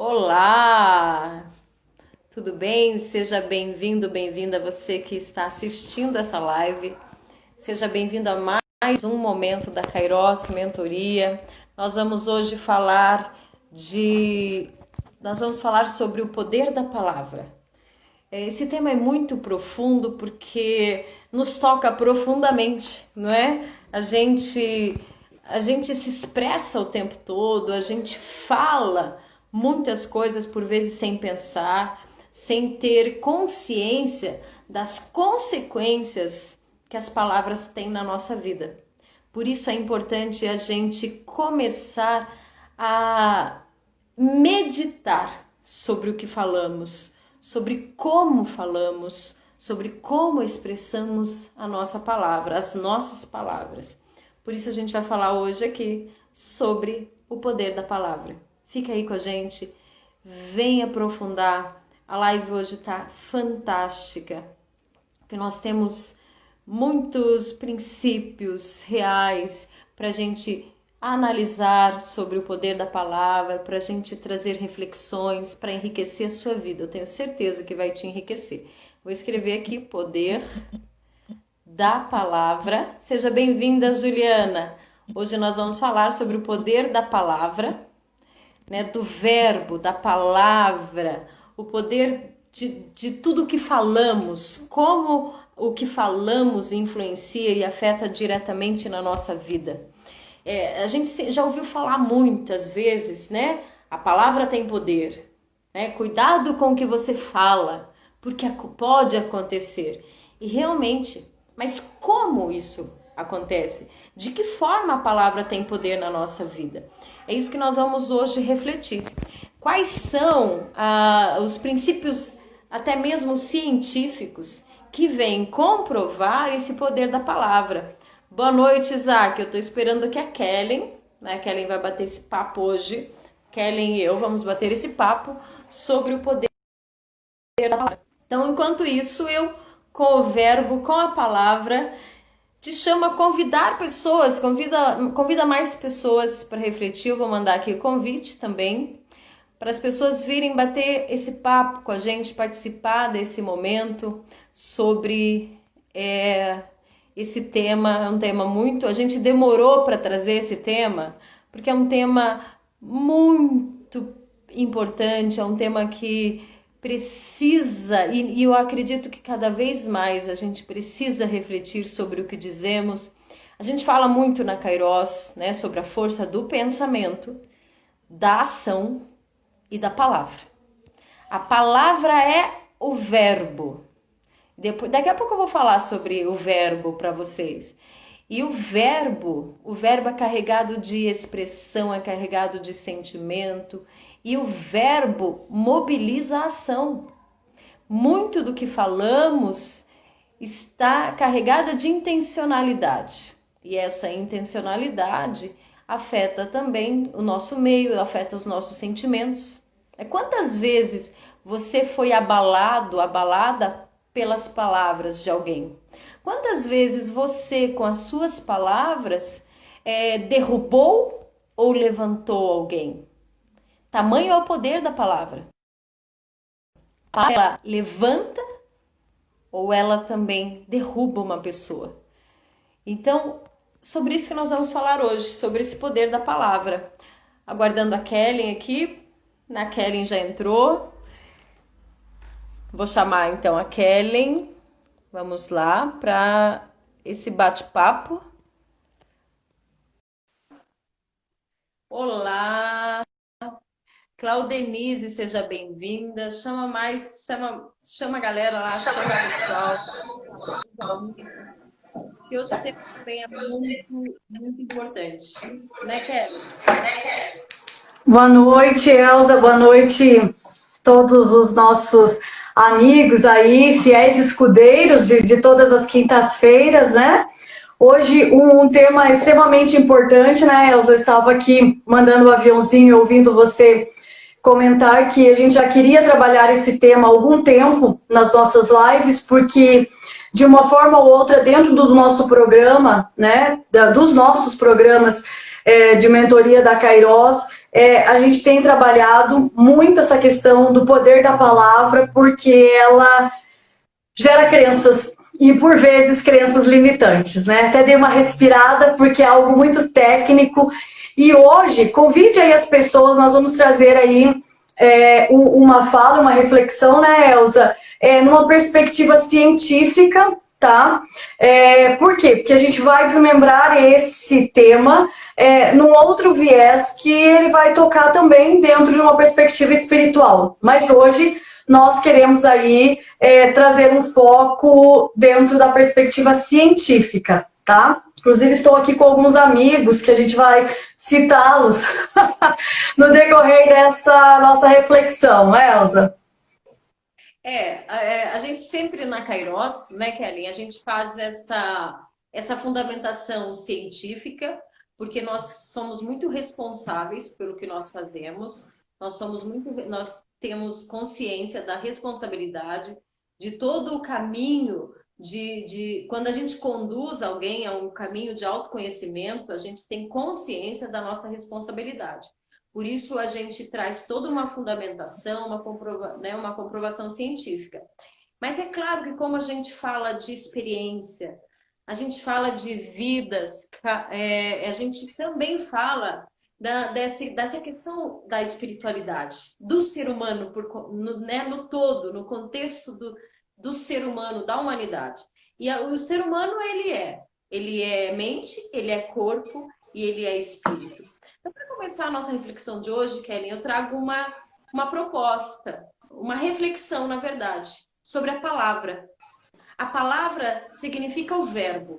Olá, tudo bem? Seja bem-vindo, bem-vinda você que está assistindo essa live. Seja bem-vindo a mais um momento da Kairos Mentoria. Nós vamos hoje falar sobre o poder da palavra. Esse tema é muito profundo porque nos toca profundamente, não é? A gente se expressa o tempo todo, a gente fala muitas coisas por vezes sem pensar, sem ter consciência das consequências que as palavras têm na nossa vida. Por isso é importante a gente começar a meditar sobre o que falamos, sobre como falamos, sobre como expressamos a nossa palavra, as nossas palavras. Por isso a gente vai falar hoje aqui sobre o poder da palavra. Fica aí com a gente, vem aprofundar. A live hoje está fantástica, porque nós temos muitos princípios reais para a gente analisar sobre o poder da palavra, para a gente trazer reflexões, para enriquecer a sua vida. Eu tenho certeza que vai te enriquecer. Vou escrever aqui, poder da palavra. Seja bem-vinda, Juliana. Hoje nós vamos falar sobre o poder da palavra, né, do verbo, da palavra, o poder de tudo que falamos, como o que falamos influencia e afeta diretamente na nossa vida. A gente já ouviu falar muitas vezes, né? A palavra tem poder, né? Cuidado com o que você fala, porque pode acontecer. E realmente, mas como isso acontece? De que forma a palavra tem poder na nossa vida? É isso que nós vamos hoje refletir. Quais são os princípios, até mesmo científicos, que vêm comprovar esse poder da palavra? Boa noite, Isaac. Eu estou esperando que a Kellen, né? A Kellen vai bater esse papo hoje. Kellen e eu vamos bater esse papo sobre o poder da palavra. Então, enquanto isso, eu, com o verbo, com a palavra, te chamo a convidar pessoas, convida mais pessoas para refletir. Eu vou mandar aqui o convite também, para as pessoas virem bater esse papo com a gente, participar desse momento sobre esse tema. É um tema muito... A gente demorou para trazer esse tema, porque é um tema muito importante, é um tema que precisa, e eu acredito que cada vez mais a gente precisa refletir sobre o que dizemos. A gente fala muito na Kairos, né, sobre a força do pensamento, da ação e da palavra. A palavra é o verbo. Daqui a pouco eu vou falar sobre o verbo para vocês. E o verbo é carregado de expressão, é carregado de sentimento. E o verbo mobiliza a ação. Muito do que falamos está carregada de intencionalidade. E essa intencionalidade afeta também o nosso meio, afeta os nossos sentimentos. Quantas vezes você foi abalada pelas palavras de alguém? Quantas vezes você, com as suas palavras, derrubou ou levantou alguém? Tamanho é o poder da palavra. Ela levanta ou ela também derruba uma pessoa. Então, sobre isso que nós vamos falar hoje, sobre esse poder da palavra. Aguardando a Kellen aqui. A Kellen já entrou. Vou chamar então a Kellen. Vamos lá para esse bate-papo. Olá! Claudenise, seja bem-vinda. Chama a galera lá, chama o pessoal. E hoje o tema também é muito importante, né, Kelly? Boa noite, Elza. Boa noite todos os nossos amigos aí, fiéis escudeiros de todas as quintas-feiras, né? Hoje um tema extremamente importante, né, Elza? Eu estava aqui mandando o aviãozinho, ouvindo você comentar que a gente já queria trabalhar esse tema há algum tempo nas nossas lives, porque de uma forma ou outra, dentro do nosso programa, né, dos nossos programas de mentoria da Kairos, a gente tem trabalhado muito essa questão do poder da palavra, porque ela gera crenças, e por vezes crenças limitantes, né? Até dei uma respirada, porque é algo muito técnico, e hoje, convide aí as pessoas, nós vamos trazer aí uma fala, uma reflexão, né, Elza? Numa perspectiva científica, tá? Por quê? Porque a gente vai desmembrar esse tema num outro viés que ele vai tocar também dentro de uma perspectiva espiritual. Mas hoje nós queremos aí trazer um foco dentro da perspectiva científica, tá? Inclusive estou aqui com alguns amigos que a gente vai citá-los no decorrer dessa nossa reflexão, Elza? A gente sempre na Kairos, né, Kelly, a gente faz essa fundamentação científica, porque nós somos muito responsáveis pelo que nós fazemos, nós temos consciência da responsabilidade de todo o caminho quando a gente conduz alguém a um caminho de autoconhecimento, a gente tem consciência da nossa responsabilidade. Por isso a gente traz toda uma fundamentação, uma comprovação científica. Mas é claro que como a gente fala de experiência, a gente fala de vidas, a gente também fala dessa questão da espiritualidade, do ser humano, no todo, no contexto do ser humano, da humanidade. E o ser humano, ele é mente, ele é corpo e ele é espírito. Então, para começar a nossa reflexão de hoje, Kelly, eu trago uma proposta, uma reflexão, na verdade, sobre a palavra. A palavra significa o verbo.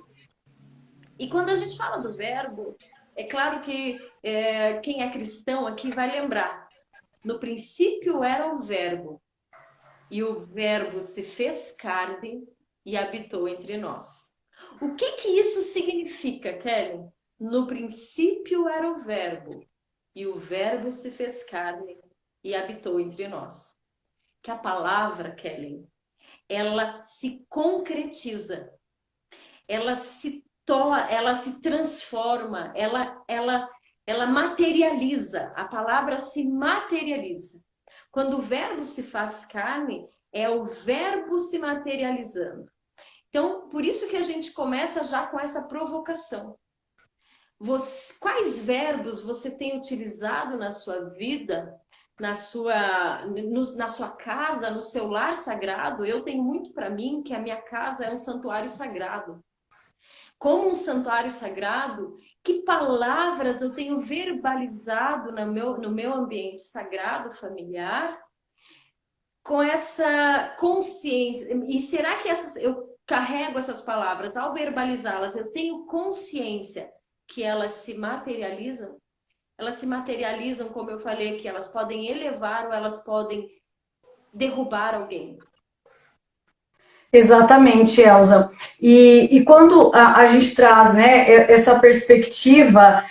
E quando a gente fala do verbo, é claro que quem é cristão aqui vai lembrar. No princípio era o verbo. E o verbo se fez carne e habitou entre nós. O que isso significa, Kelly? No princípio era o verbo, e o verbo se fez carne e habitou entre nós. Que a palavra, Kelly, ela se concretiza, ela se transforma, ela materializa, a palavra se materializa. Quando o verbo se faz carne, é o verbo se materializando. Então, por isso que a gente começa já com essa provocação. Quais verbos você tem utilizado na sua vida, na sua casa, no seu lar sagrado? Eu tenho muito para mim que a minha casa é um santuário sagrado. Como um santuário sagrado, que palavras eu tenho verbalizado no meu ambiente sagrado, familiar, com essa consciência? E será que eu carrego essas palavras, ao verbalizá-las, eu tenho consciência que elas se materializam? Elas se materializam, como eu falei, que elas podem elevar ou elas podem derrubar alguém. Exatamente, Elza. E quando a gente traz, né, essa perspectiva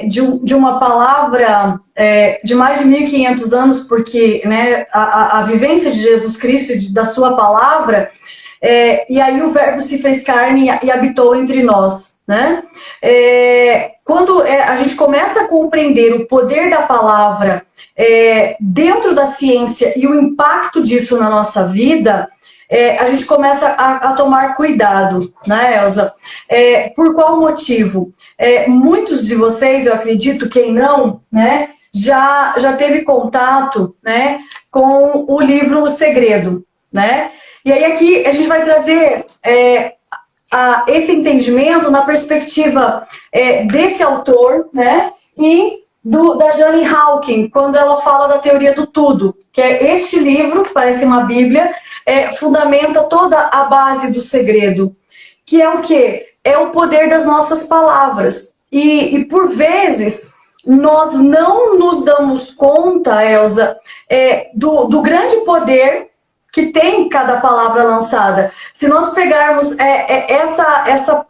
de uma palavra de mais de 1.500 anos, porque, né, a vivência de Jesus Cristo, da sua palavra, e aí o verbo se fez carne e habitou entre nós, né? Quando a gente começa a compreender o poder da palavra dentro da ciência e o impacto disso na nossa vida, a gente começa a tomar cuidado, né, Elza? Por qual motivo? Muitos de vocês, eu acredito, quem não, né, já teve contato, né, com o livro O Segredo, né? E aí aqui a gente vai trazer esse entendimento na perspectiva desse autor, né, e da Jane Hawking, quando ela fala da teoria do tudo, que é este livro, que parece uma Bíblia, fundamenta toda a base do segredo, que é o quê? É o poder das nossas palavras. E por vezes, nós não nos damos conta, Elza, do grande poder que tem cada palavra lançada. Se nós pegarmos essa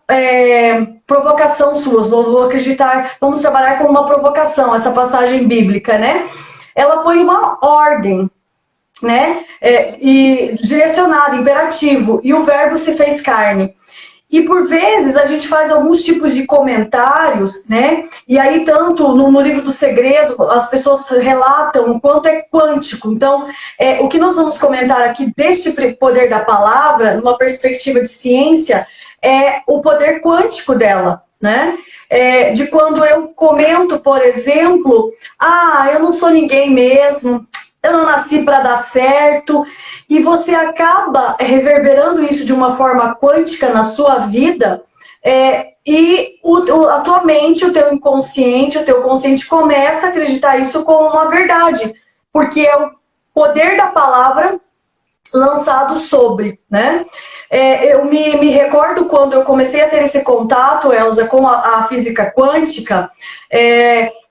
provocação sua, vou acreditar, vamos trabalhar com uma provocação, essa passagem bíblica, né? Ela foi uma ordem, né? E direcionado, imperativo, e o verbo se fez carne. E por vezes a gente faz alguns tipos de comentários, né? E aí, tanto no livro do segredo, as pessoas relatam o quanto é quântico. Então, o que nós vamos comentar aqui deste poder da palavra, numa perspectiva de ciência, é o poder quântico dela, né? De quando eu comento, por exemplo, eu não sou ninguém mesmo, eu não nasci para dar certo, e você acaba reverberando isso de uma forma quântica na sua vida, e a tua mente, o teu inconsciente, o teu consciente começa a acreditar isso como uma verdade, porque é o poder da palavra lançado sobre, né? Eu me recordo quando eu comecei a ter esse contato, Elza, com a física quântica,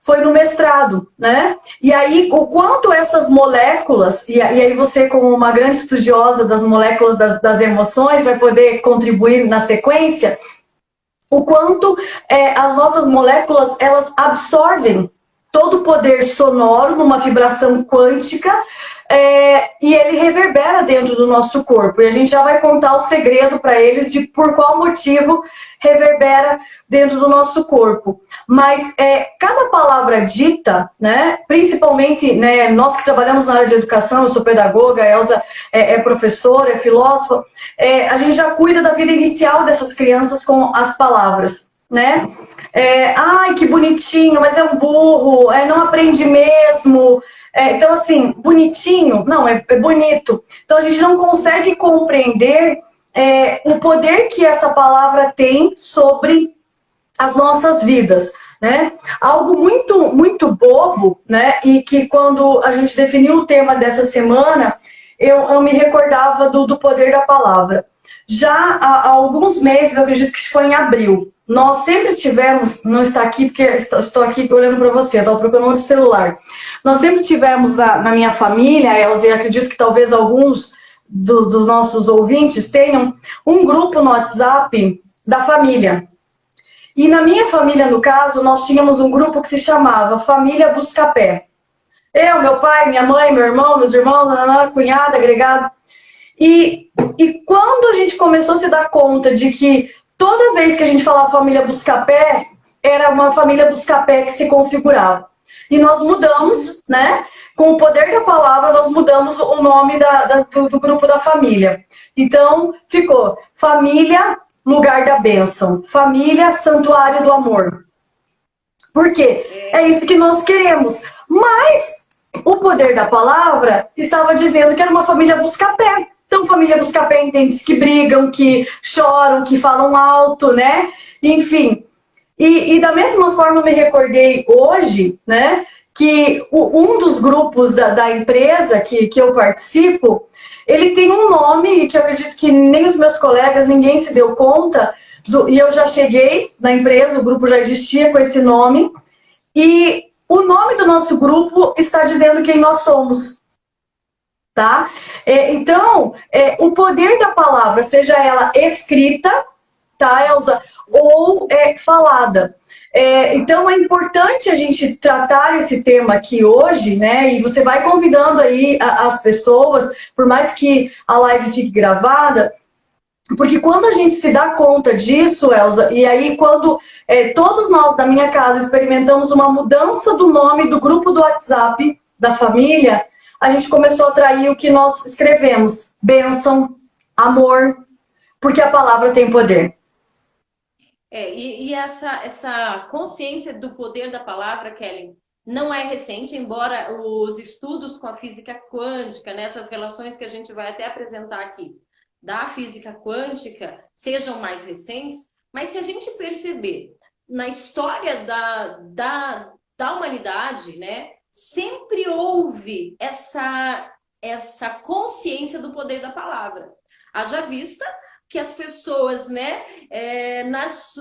foi no mestrado, né? E aí, o quanto essas moléculas, e aí você, como uma grande estudiosa das moléculas das emoções, vai poder contribuir na sequência, o quanto as nossas moléculas, elas absorvem todo o poder sonoro numa vibração quântica, e ele reverbera dentro do nosso corpo. E a gente já vai contar o segredo para eles de por qual motivo reverbera dentro do nosso corpo. Mas cada palavra dita, né, principalmente, né, nós que trabalhamos na área de educação, eu sou pedagoga, a Elza é professora, é filósofa, a gente já cuida da vida inicial dessas crianças com as palavras, né? Ai, que bonitinho, mas é um burro, não aprende mesmo. Então, assim, bonitinho, não, é bonito. Então, a gente não consegue compreender o poder que essa palavra tem sobre as nossas vidas, né? Algo muito, muito bobo, né? E que quando a gente definiu o tema dessa semana, eu me recordava do poder da palavra. Já há alguns meses, eu acredito que foi em abril, nós sempre tivemos, não está aqui porque estou aqui olhando para você, estou procurando o celular. Nós sempre tivemos na minha família, Elza, e acredito que talvez alguns dos nossos ouvintes tenham um grupo no WhatsApp da família. E na minha família, no caso, nós tínhamos um grupo que se chamava Família Buscapé. Eu, meu pai, minha mãe, meu irmão, meus irmãos, cunhada, agregado. E quando a gente começou a se dar conta de que toda vez que a gente falava família Buscapé, era uma família Buscapé que se configurava. E nós mudamos, né? Com o poder da palavra, nós mudamos o nome do grupo da família. Então, ficou Família Lugar da Bênção, Família Santuário do Amor. Por quê? É isso que nós queremos. Mas o poder da palavra estava dizendo que era uma família Buscapé. Então, família Buscapé entende-se que brigam, que choram, que falam alto, né? Enfim. E da mesma forma, eu me recordei hoje, né? Que um dos grupos da empresa que eu participo, ele tem um nome que eu acredito que nem os meus colegas, ninguém se deu conta, e eu já cheguei na empresa, o grupo já existia com esse nome, e o nome do nosso grupo está dizendo quem nós somos. Tá? Então, o poder da palavra, seja ela escrita, tá, Elza, ou falada. Então, é importante a gente tratar esse tema aqui hoje, né? E você vai convidando aí as pessoas, por mais que a live fique gravada, porque quando a gente se dá conta disso, Elza, e aí quando todos nós da minha casa experimentamos uma mudança do nome do grupo do WhatsApp da família, a gente começou a atrair o que nós escrevemos, bênção, amor, porque a palavra tem poder. E essa consciência do poder da palavra, Kelly, não é recente, embora os estudos com a física quântica, né, essas relações que a gente vai até apresentar aqui, da física quântica, sejam mais recentes, mas se a gente perceber na história da humanidade, né, sempre houve essa consciência do poder da palavra. Haja vista que as pessoas, né,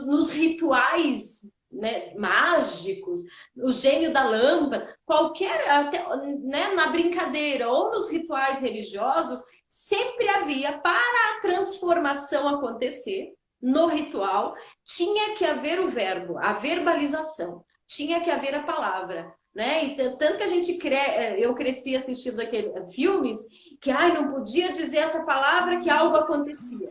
nos rituais, né, mágicos, o gênio da lâmpada, qualquer, até, né, na brincadeira ou nos rituais religiosos, sempre havia, para a transformação acontecer no ritual, tinha que haver o verbo, a verbalização, tinha que haver a palavra. Né? E tanto que a gente eu cresci assistindo filmes que não podia dizer essa palavra que algo acontecia.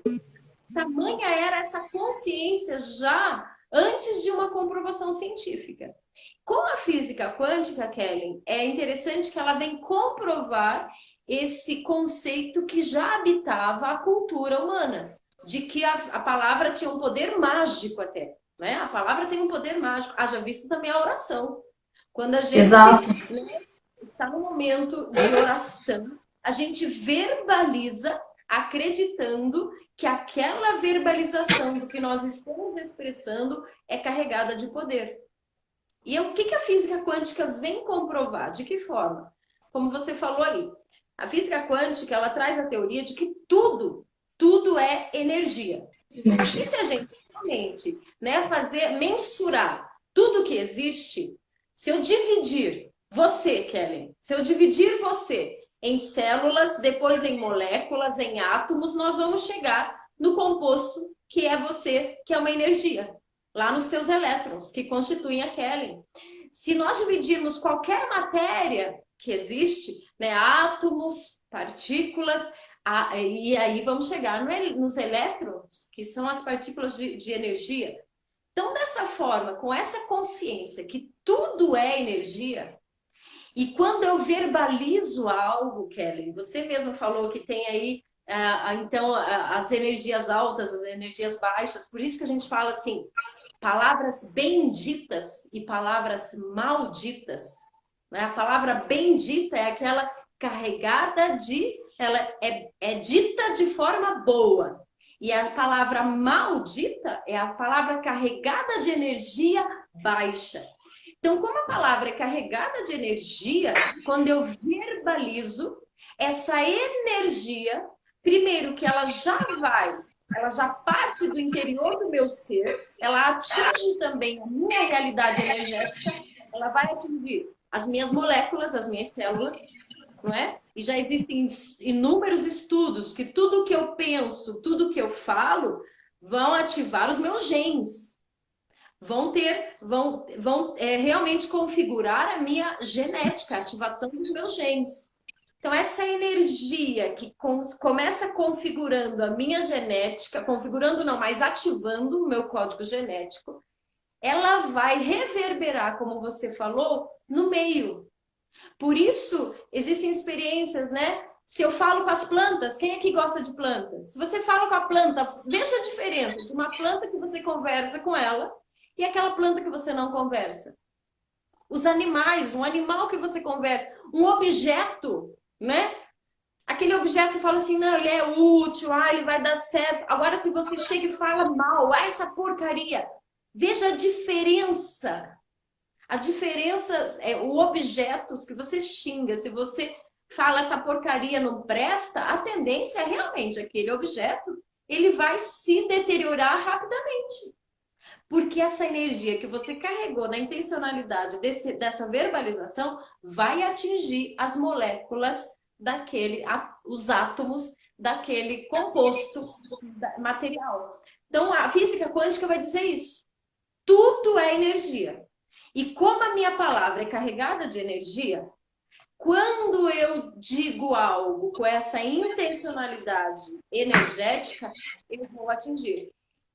Tamanha era essa consciência já antes de uma comprovação científica. Com a física quântica, Kelly, é interessante que ela vem comprovar esse conceito que já habitava a cultura humana, de que a palavra tinha um poder mágico até, né? A palavra tem um poder mágico. Haja visto também a oração. Quando a gente, né, está no momento de oração, a gente verbaliza acreditando que aquela verbalização do que nós estamos expressando é carregada de poder. E o que a física quântica vem comprovar? De que forma? Como você falou aí, a física quântica, ela traz a teoria de que tudo é energia. E se a gente realmente, né, mensurar tudo que existe, se eu dividir você, Kelly, se eu dividir você em células, depois em moléculas, em átomos, nós vamos chegar no composto que é você, que é uma energia, lá nos seus elétrons, que constituem a Kelly. Se nós dividirmos qualquer matéria que existe, né, átomos, partículas, e aí vamos chegar nos elétrons, que são as partículas de energia. Então, dessa forma, com essa consciência que tudo é energia, e quando eu verbalizo algo, Kelly, você mesmo falou que tem aí, então, as energias altas, as energias baixas, por isso que a gente fala assim, palavras benditas e palavras malditas. Né? A palavra bendita é aquela carregada ela é dita de forma boa. E a palavra maldita é a palavra carregada de energia baixa. Então, como a palavra é carregada de energia, quando eu verbalizo, essa energia, primeiro que ela já parte do interior do meu ser, ela atinge também a minha realidade energética, ela vai atingir as minhas moléculas, as minhas células, não é? E já existem inúmeros estudos que tudo que eu penso, tudo que eu falo, vão ativar os meus genes. Vão realmente configurar a minha genética, a ativação dos meus genes. Então, essa energia que começa configurando a minha genética, configurando não, mas ativando o meu código genético, ela vai reverberar, como você falou, no meio. Por isso, existem experiências, né? Se eu falo com as plantas, quem aqui gosta de plantas? Se você fala com a planta, veja a diferença de uma planta que você conversa com ela e aquela planta que você não conversa. Os animais, um animal que você conversa, um objeto, né? Aquele objeto você fala assim, não, ele é útil, ele vai dar certo. Agora, se você chega e fala mal, essa porcaria. Veja a diferença. A diferença é os objetos que você xinga. Se você fala essa porcaria não presta, a tendência é realmente aquele objeto, ele vai se deteriorar rapidamente. Porque essa energia que você carregou na intencionalidade dessa verbalização vai atingir as moléculas os átomos daquele composto material. Então, a física quântica vai dizer isso. Tudo é energia. E como a minha palavra é carregada de energia, quando eu digo algo com essa intencionalidade energética, eu vou atingir.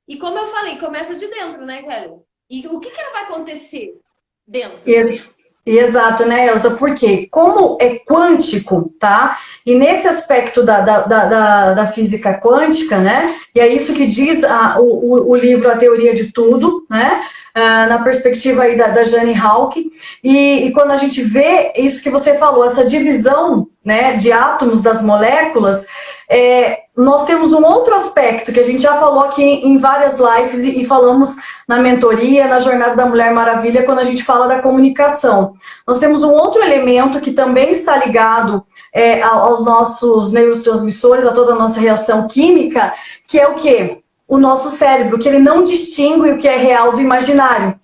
E como eu falei, começa de dentro, né, Kelly? E o que ela vai acontecer dentro? Exato, né, Elza? Porque como é quântico, tá? E nesse aspecto da física quântica, né? E é isso que diz o livro A Teoria de Tudo, né? Na perspectiva aí da Jane Hawke. E quando a gente vê isso que você falou, essa divisão, né, de átomos das moléculas, nós temos um outro aspecto que a gente já falou aqui em várias lives e falamos na mentoria, na Jornada da Mulher Maravilha, quando a gente fala da comunicação. Nós temos um outro elemento que também está ligado aos nossos neurotransmissores, a toda a nossa reação química, que é o quê? O nosso cérebro, que ele não distingue o que é real do imaginário.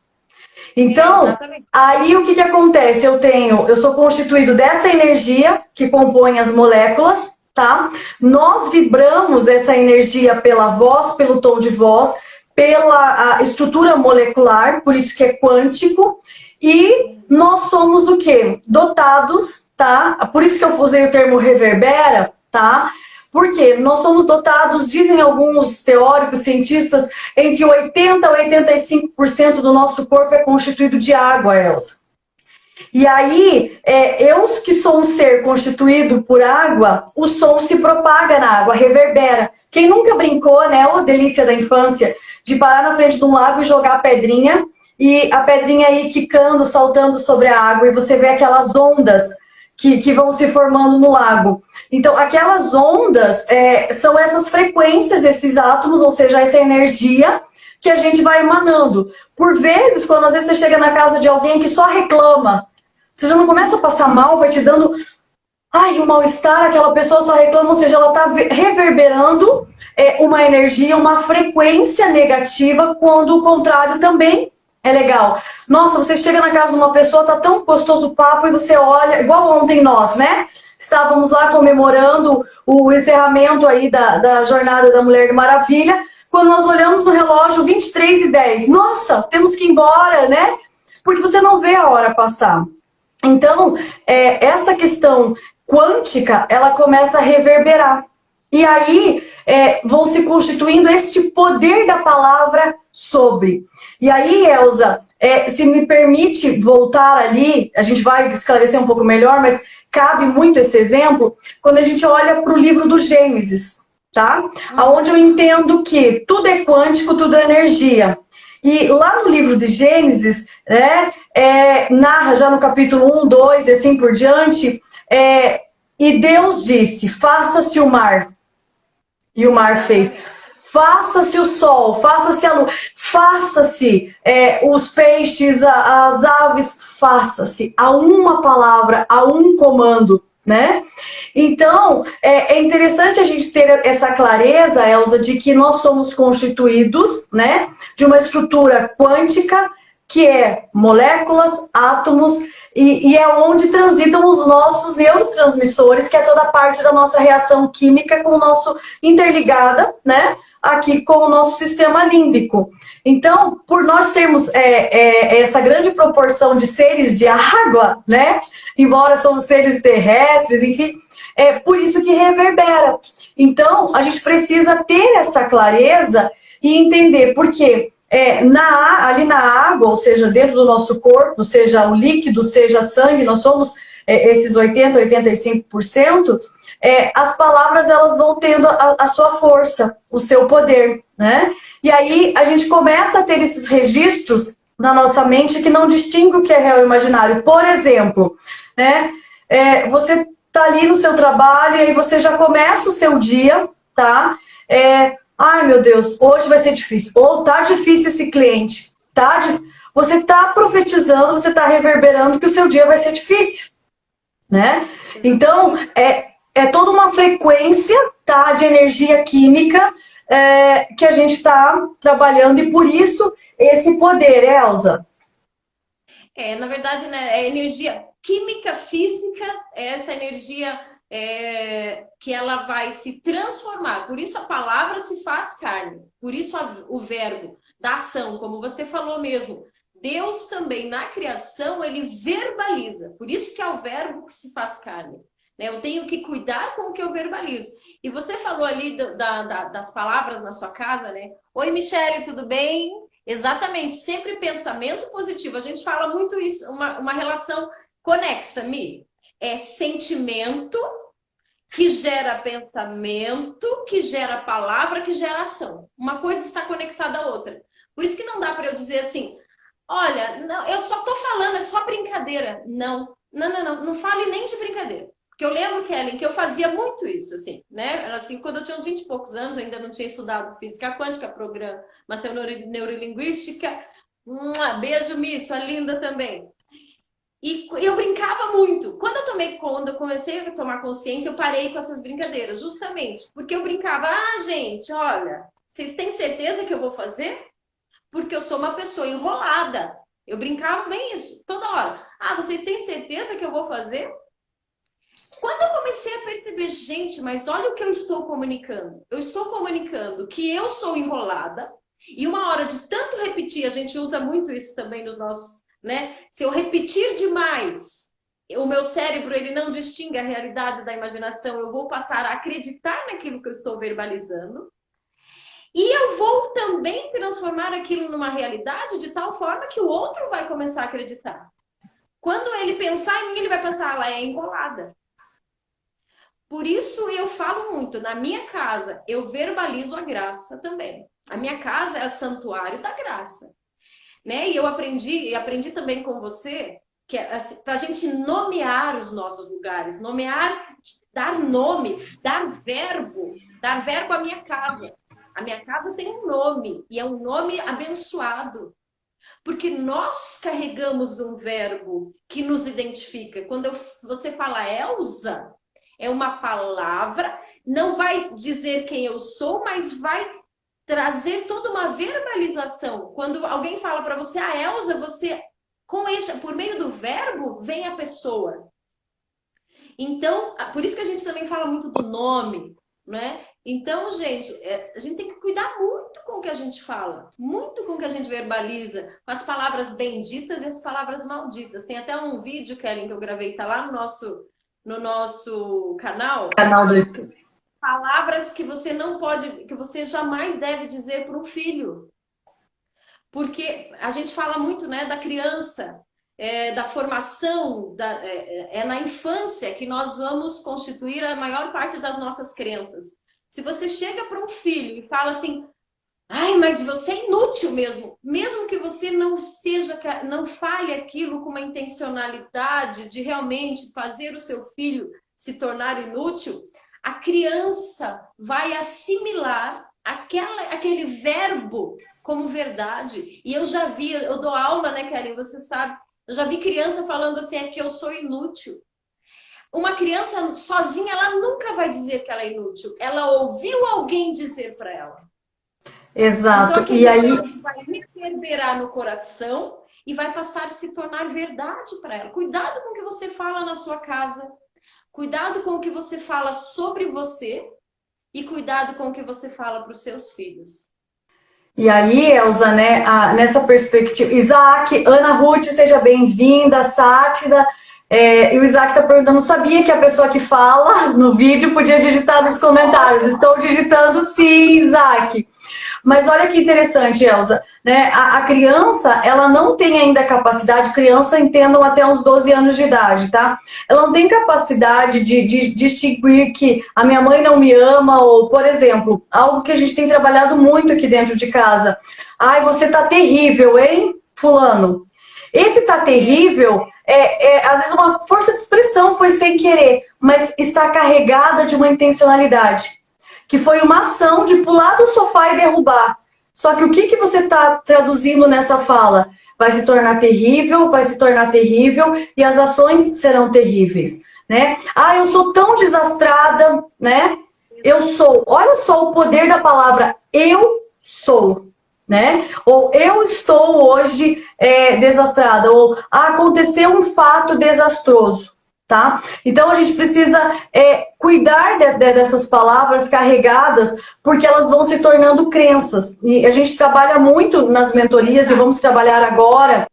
Então, aí o que acontece? Eu sou constituído dessa energia que compõe as moléculas, tá? Nós vibramos essa energia pela voz, pelo tom de voz, pela estrutura molecular, por isso que é quântico, e nós somos o quê? Dotados, tá? Por isso que eu usei o termo reverbera, tá? Porque nós somos dotados, dizem alguns teóricos, cientistas, entre 80% a 85% do nosso corpo é constituído de água, Elsa. E aí, eu que sou um ser constituído por água, o som se propaga na água, reverbera. Quem nunca brincou, né, ô delícia da infância, de parar na frente de um lago e jogar a pedrinha, e a pedrinha aí quicando, saltando sobre a água, e você vê aquelas ondas que vão se formando no lago. Então, aquelas ondas são essas frequências, esses átomos, ou seja, essa energia que a gente vai emanando. Por vezes, quando às vezes você chega na casa de alguém que só reclama, você já não começa a passar mal, vai te dando um mal-estar, aquela pessoa só reclama, ou seja, ela está reverberando uma energia, uma frequência negativa, quando o contrário também é legal. Nossa, você chega na casa de uma pessoa, tá tão gostoso o papo, e você olha, igual ontem nós, né? Estávamos lá comemorando o encerramento aí da Jornada da Mulher Maravilha, quando nós olhamos no relógio 23h10. Nossa, temos que ir embora, né? Porque você não vê a hora passar. Então, essa questão quântica, ela começa a reverberar. E aí, vão se constituindo este poder da palavra sobre. E aí, Elza, se me permite voltar ali, a gente vai esclarecer um pouco melhor, mas cabe muito esse exemplo, quando a gente olha para o livro do Gênesis, tá? Onde eu entendo que tudo é quântico, tudo é energia. E lá no livro de Gênesis, né, narra já no capítulo 1, 2 e assim por diante, e Deus disse, faça-se o mar. E o mar fez. Faça-se o sol, faça-se a lua, faça-se os peixes, as aves, faça-se. Há uma palavra, há um comando, né? Então, é interessante a gente ter essa clareza, Elza, de que nós somos constituídos, né, de uma estrutura quântica, que é moléculas, átomos, e é onde transitam os nossos neurotransmissores, que é toda a parte da nossa reação química com o nosso interligada, né, aqui com o nosso sistema límbico. Então, por nós sermos essa grande proporção de seres de água, né, embora somos seres terrestres, enfim, é por isso que reverbera. Então, a gente precisa ter essa clareza e entender por quê. Ali na água, ou seja, dentro do nosso corpo, seja o líquido, seja sangue, nós somos esses 80%, 85%, as palavras elas vão tendo a sua força, o seu poder, né? E aí a gente começa a ter esses registros na nossa mente que não distingue o que é real e imaginário. Por exemplo, né? Você tá ali no seu trabalho e aí você já começa o seu dia, tá? Ai, meu Deus, hoje vai ser difícil. Ou tá difícil esse cliente. Você tá profetizando, você tá reverberando que o seu dia vai ser difícil, né? Então, é toda uma frequência, tá, de energia química que a gente está trabalhando, e por isso esse poder, Elza. Na verdade, né, é energia química, física, essa energia que ela vai se transformar. Por isso a palavra se faz carne. Por isso o verbo da ação, como você falou mesmo. Deus também na criação, ele verbaliza. Por isso que é o verbo que se faz carne. Eu tenho que cuidar com o que eu verbalizo. E você falou ali das palavras na sua casa, né? Oi, Michele, tudo bem? Exatamente, sempre pensamento positivo. A gente fala muito isso, uma relação conexa, Mi. É sentimento que gera pensamento, que gera palavra, que gera ação. Uma coisa está conectada à outra. Por isso que não dá para eu dizer assim, olha, não, eu só tô falando, é só brincadeira. Não fale nem de brincadeira. Porque eu lembro, Kellen, que eu fazia muito isso, assim, né? Era assim, quando eu tinha uns 20 e poucos anos, eu ainda não tinha estudado física quântica, programação neurolinguística. Beijo, Mi, sua linda também. E eu brincava muito. Quando eu comecei a tomar consciência, eu parei com essas brincadeiras, justamente porque eu brincava, gente, olha, vocês têm certeza que eu vou fazer? Porque eu sou uma pessoa enrolada. Eu brincava bem isso, toda hora. Vocês têm certeza que eu vou fazer? Quando eu comecei a perceber, gente, mas olha o que eu estou comunicando. Eu estou comunicando que eu sou enrolada, e uma hora de tanto repetir, a gente usa muito isso também nos nossos, né? Se eu repetir demais, o meu cérebro ele não distingue a realidade da imaginação, eu vou passar a acreditar naquilo que eu estou verbalizando. E eu vou também transformar aquilo numa realidade de tal forma que o outro vai começar a acreditar. Quando ele pensar em mim, ele vai pensar, ela é enrolada. Por isso eu falo muito, na minha casa, eu verbalizo a graça também. A minha casa é o santuário da graça. Né? E eu aprendi também com você, que é assim, para a gente nomear os nossos lugares, nomear, dar nome, dar verbo à minha casa. A minha casa tem um nome, e é um nome abençoado. Porque nós carregamos um verbo que nos identifica. Quando você fala Elza, é uma palavra, não vai dizer quem eu sou, mas vai trazer toda uma verbalização. Quando alguém fala para você, a Elza, você, por meio do verbo, vem a pessoa. Então, por isso que a gente também fala muito do nome, né? Então, gente, a gente tem que cuidar muito com o que a gente fala, muito com o que a gente verbaliza, com as palavras benditas e as palavras malditas. Tem até um vídeo, Kellen, que eu gravei, tá lá no nosso canal. Canal do YouTube. Palavras que você não pode, que você jamais deve dizer para um filho. Porque a gente fala muito, né, da criança, da formação, é na infância que nós vamos constituir a maior parte das nossas crenças. Se você chega para um filho e fala assim, ai, mas você é inútil mesmo que você não fale aquilo com uma intencionalidade de realmente fazer o seu filho se tornar inútil, a criança vai assimilar aquele verbo como verdade. E eu já vi, eu dou aula, né, Kellen? Você sabe, eu já vi criança falando assim, é que eu sou inútil. Uma criança sozinha, ela nunca vai dizer que ela é inútil. Ela ouviu alguém dizer para ela. Exato. Então, e aí vai reverberar no coração e vai passar a se tornar verdade para ela. Cuidado com o que você fala na sua casa. Cuidado com o que você fala sobre você. E cuidado com o que você fala para os seus filhos. E aí, Elza, né, nessa perspectiva, Isaac, Ana Ruth, seja bem-vinda, Sátida. E o Isaac está perguntando, sabia que a pessoa que fala no vídeo podia digitar nos comentários? Estou digitando sim, Isaac. Mas olha que interessante, Elza, né? A criança, ela não tem ainda capacidade, criança entendam até uns 12 anos de idade, tá? Ela não tem capacidade de distinguir que a minha mãe não me ama, ou, por exemplo, algo que a gente tem trabalhado muito aqui dentro de casa. Ai, você tá terrível, hein, fulano? Esse tá terrível às vezes uma força de expressão, foi sem querer, mas está carregada de uma intencionalidade. Que foi uma ação de pular do sofá e derrubar. Só que o que você está traduzindo nessa fala? Vai se tornar terrível, e as ações serão terríveis, né? Ah, eu sou tão desastrada, né? Eu sou. Olha só o poder da palavra eu sou, né? Ou eu estou hoje desastrada, ou aconteceu um fato desastroso. Tá? Então a gente precisa cuidar dessas palavras carregadas, porque elas vão se tornando crenças. E a gente trabalha muito nas mentorias e vamos trabalhar agora.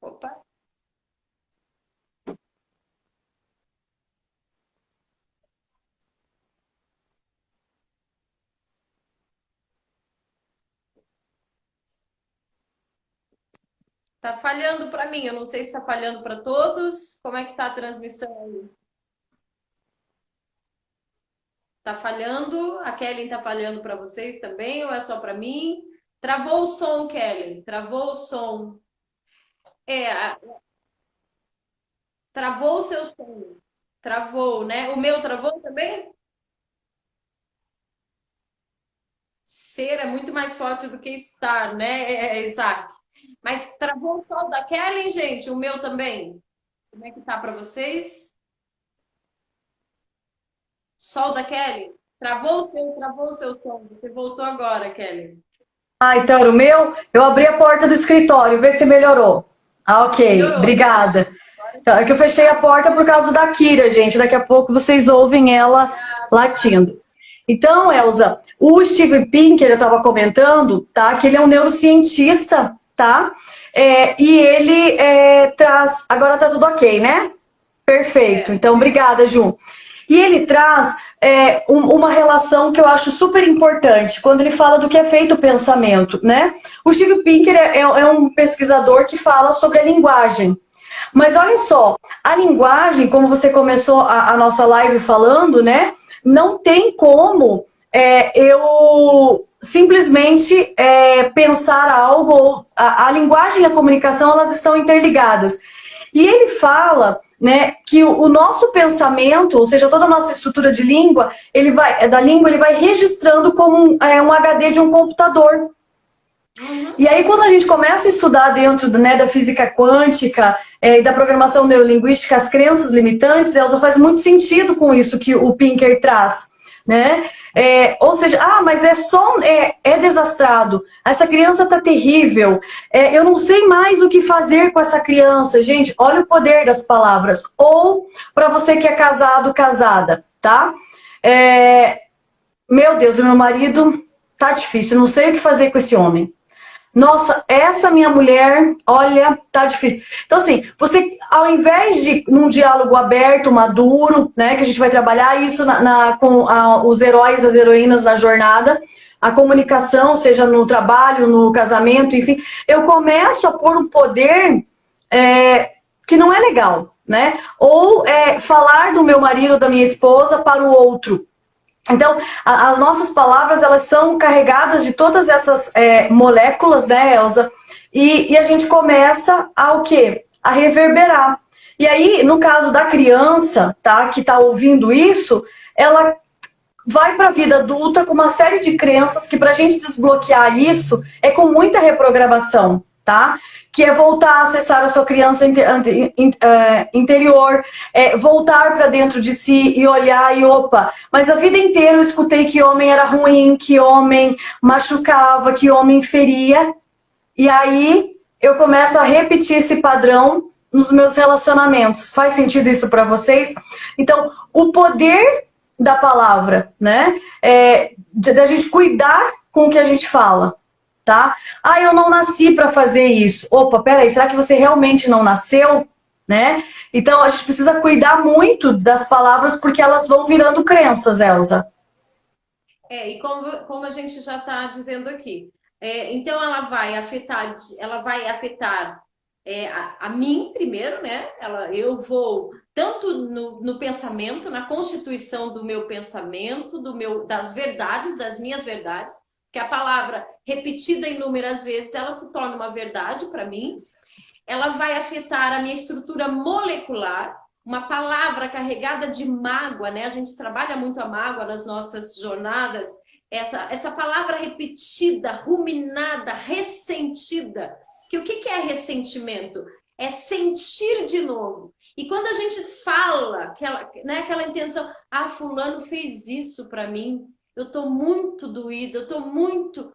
Opa! Tá falhando para mim, eu não sei se está falhando para todos. Como é que tá a transmissão aí? Tá falhando? A Kellen tá falhando para vocês também ou é só para mim? Travou o som, Kellen. Travou o som. Travou o seu som. Travou, né? O meu travou também? Ser é muito mais forte do que estar, né, Isaac? Mas travou o som da Kellen, gente? O meu também? Como é que tá para vocês? Sol da Kelly? Travou o seu som. Você voltou agora, Kelly. Ah, então era o meu? Eu abri a porta do escritório, vê se melhorou. Ah, ok. Melhorou. Obrigada. Então, é que eu fechei a porta por causa da Kira, gente. Daqui a pouco vocês ouvem ela latindo. Então, Elza, o Steve Pinker, eu estava comentando, tá? Que ele é um neurocientista, tá? E ele traz... Agora tá tudo ok, né? Perfeito. Então, obrigada, Ju. E ele traz uma relação que eu acho super importante, quando ele fala do que é feito o pensamento, né? O Steve Pinker é um pesquisador que fala sobre a linguagem. Mas olha só, a linguagem, como você começou a nossa live falando, né? Não tem como eu simplesmente pensar algo. A linguagem e a comunicação, elas estão interligadas. E ele fala, né, que o nosso pensamento, ou seja, toda a nossa estrutura de língua, ele vai registrando como um HD de um computador. E aí, quando a gente começa a estudar dentro da física quântica e da programação neurolinguística as crenças limitantes, Elza, faz muito sentido com isso que o Pinker traz, né? Ou seja, mas é desastrado, essa criança tá terrível, eu não sei mais o que fazer com essa criança. Gente, olha o poder das palavras. Ou para você que é casado, casada, tá? Meu Deus, o meu marido tá difícil, não sei o que fazer com esse homem. Nossa, essa minha mulher, olha, tá difícil. Então, assim, você, ao invés de num diálogo aberto, maduro, né, que a gente vai trabalhar isso com os heróis, as heroínas na jornada, a comunicação, seja no trabalho, no casamento, enfim, eu começo a pôr um poder que não é legal, né? Ou falar do meu marido, da minha esposa para o outro. Então, as nossas palavras, elas são carregadas de todas essas moléculas, né, Elza? E a gente começa o quê? A reverberar. E aí, no caso da criança, tá, que está ouvindo isso, ela vai para a vida adulta com uma série de crenças que, para a gente desbloquear isso, é com muita reprogramação, tá? Que é voltar a acessar a sua criança interior, voltar para dentro de si e olhar e opa, mas a vida inteira eu escutei que homem era ruim, que homem machucava, que homem feria, e aí eu começo a repetir esse padrão nos meus relacionamentos. Faz sentido isso para vocês? Então, o poder da palavra, né? Da gente cuidar com o que a gente fala. Tá? Eu não nasci para fazer isso. Opa, peraí, será que você realmente não nasceu? Né? Então a gente precisa cuidar muito das palavras porque elas vão virando crenças, Elza. E como a gente já está dizendo aqui, então ela vai afetar a mim primeiro, né? Eu vou tanto no pensamento, na constituição do meu pensamento, das verdades, das minhas verdades, que a palavra repetida inúmeras vezes, ela se torna uma verdade para mim. Ela vai afetar a minha estrutura molecular, uma palavra carregada de mágoa, né? A gente trabalha muito a mágoa nas nossas jornadas. Essa palavra repetida, ruminada, ressentida. Que o que é ressentimento? É sentir de novo. E quando a gente fala aquela intenção, fulano fez isso para mim, eu tô muito doída, eu tô muito...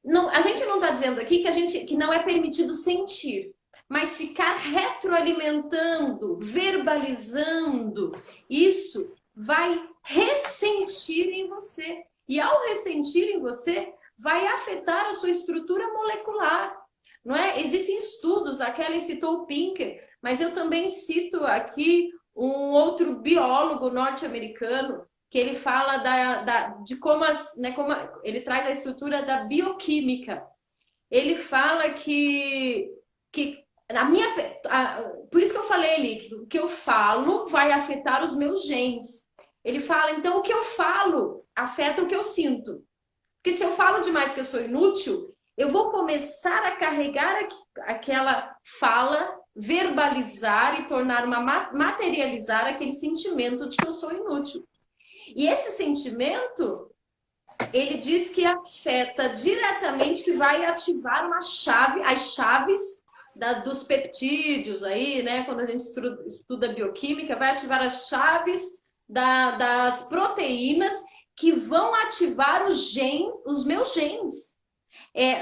Não, a gente não está dizendo aqui que não é permitido sentir, mas ficar retroalimentando, verbalizando, isso vai ressentir em você. E ao ressentir em você, vai afetar a sua estrutura molecular. Não é? Existem estudos, a Kelly citou o Pinker, mas eu também cito aqui um outro biólogo norte-americano, que ele fala de como ele traz a estrutura da bioquímica. Ele fala que por isso que eu falei ali, que o que eu falo vai afetar os meus genes. Ele fala, então, o que eu falo afeta o que eu sinto. Porque se eu falo demais que eu sou inútil, eu vou começar a carregar aquela fala, verbalizar e materializar aquele sentimento de que eu sou inútil. E esse sentimento, ele diz que afeta diretamente, que vai ativar uma chave, as chaves dos peptídeos aí, né? Quando a gente estuda bioquímica, vai ativar as chaves das proteínas que vão ativar os meus genes.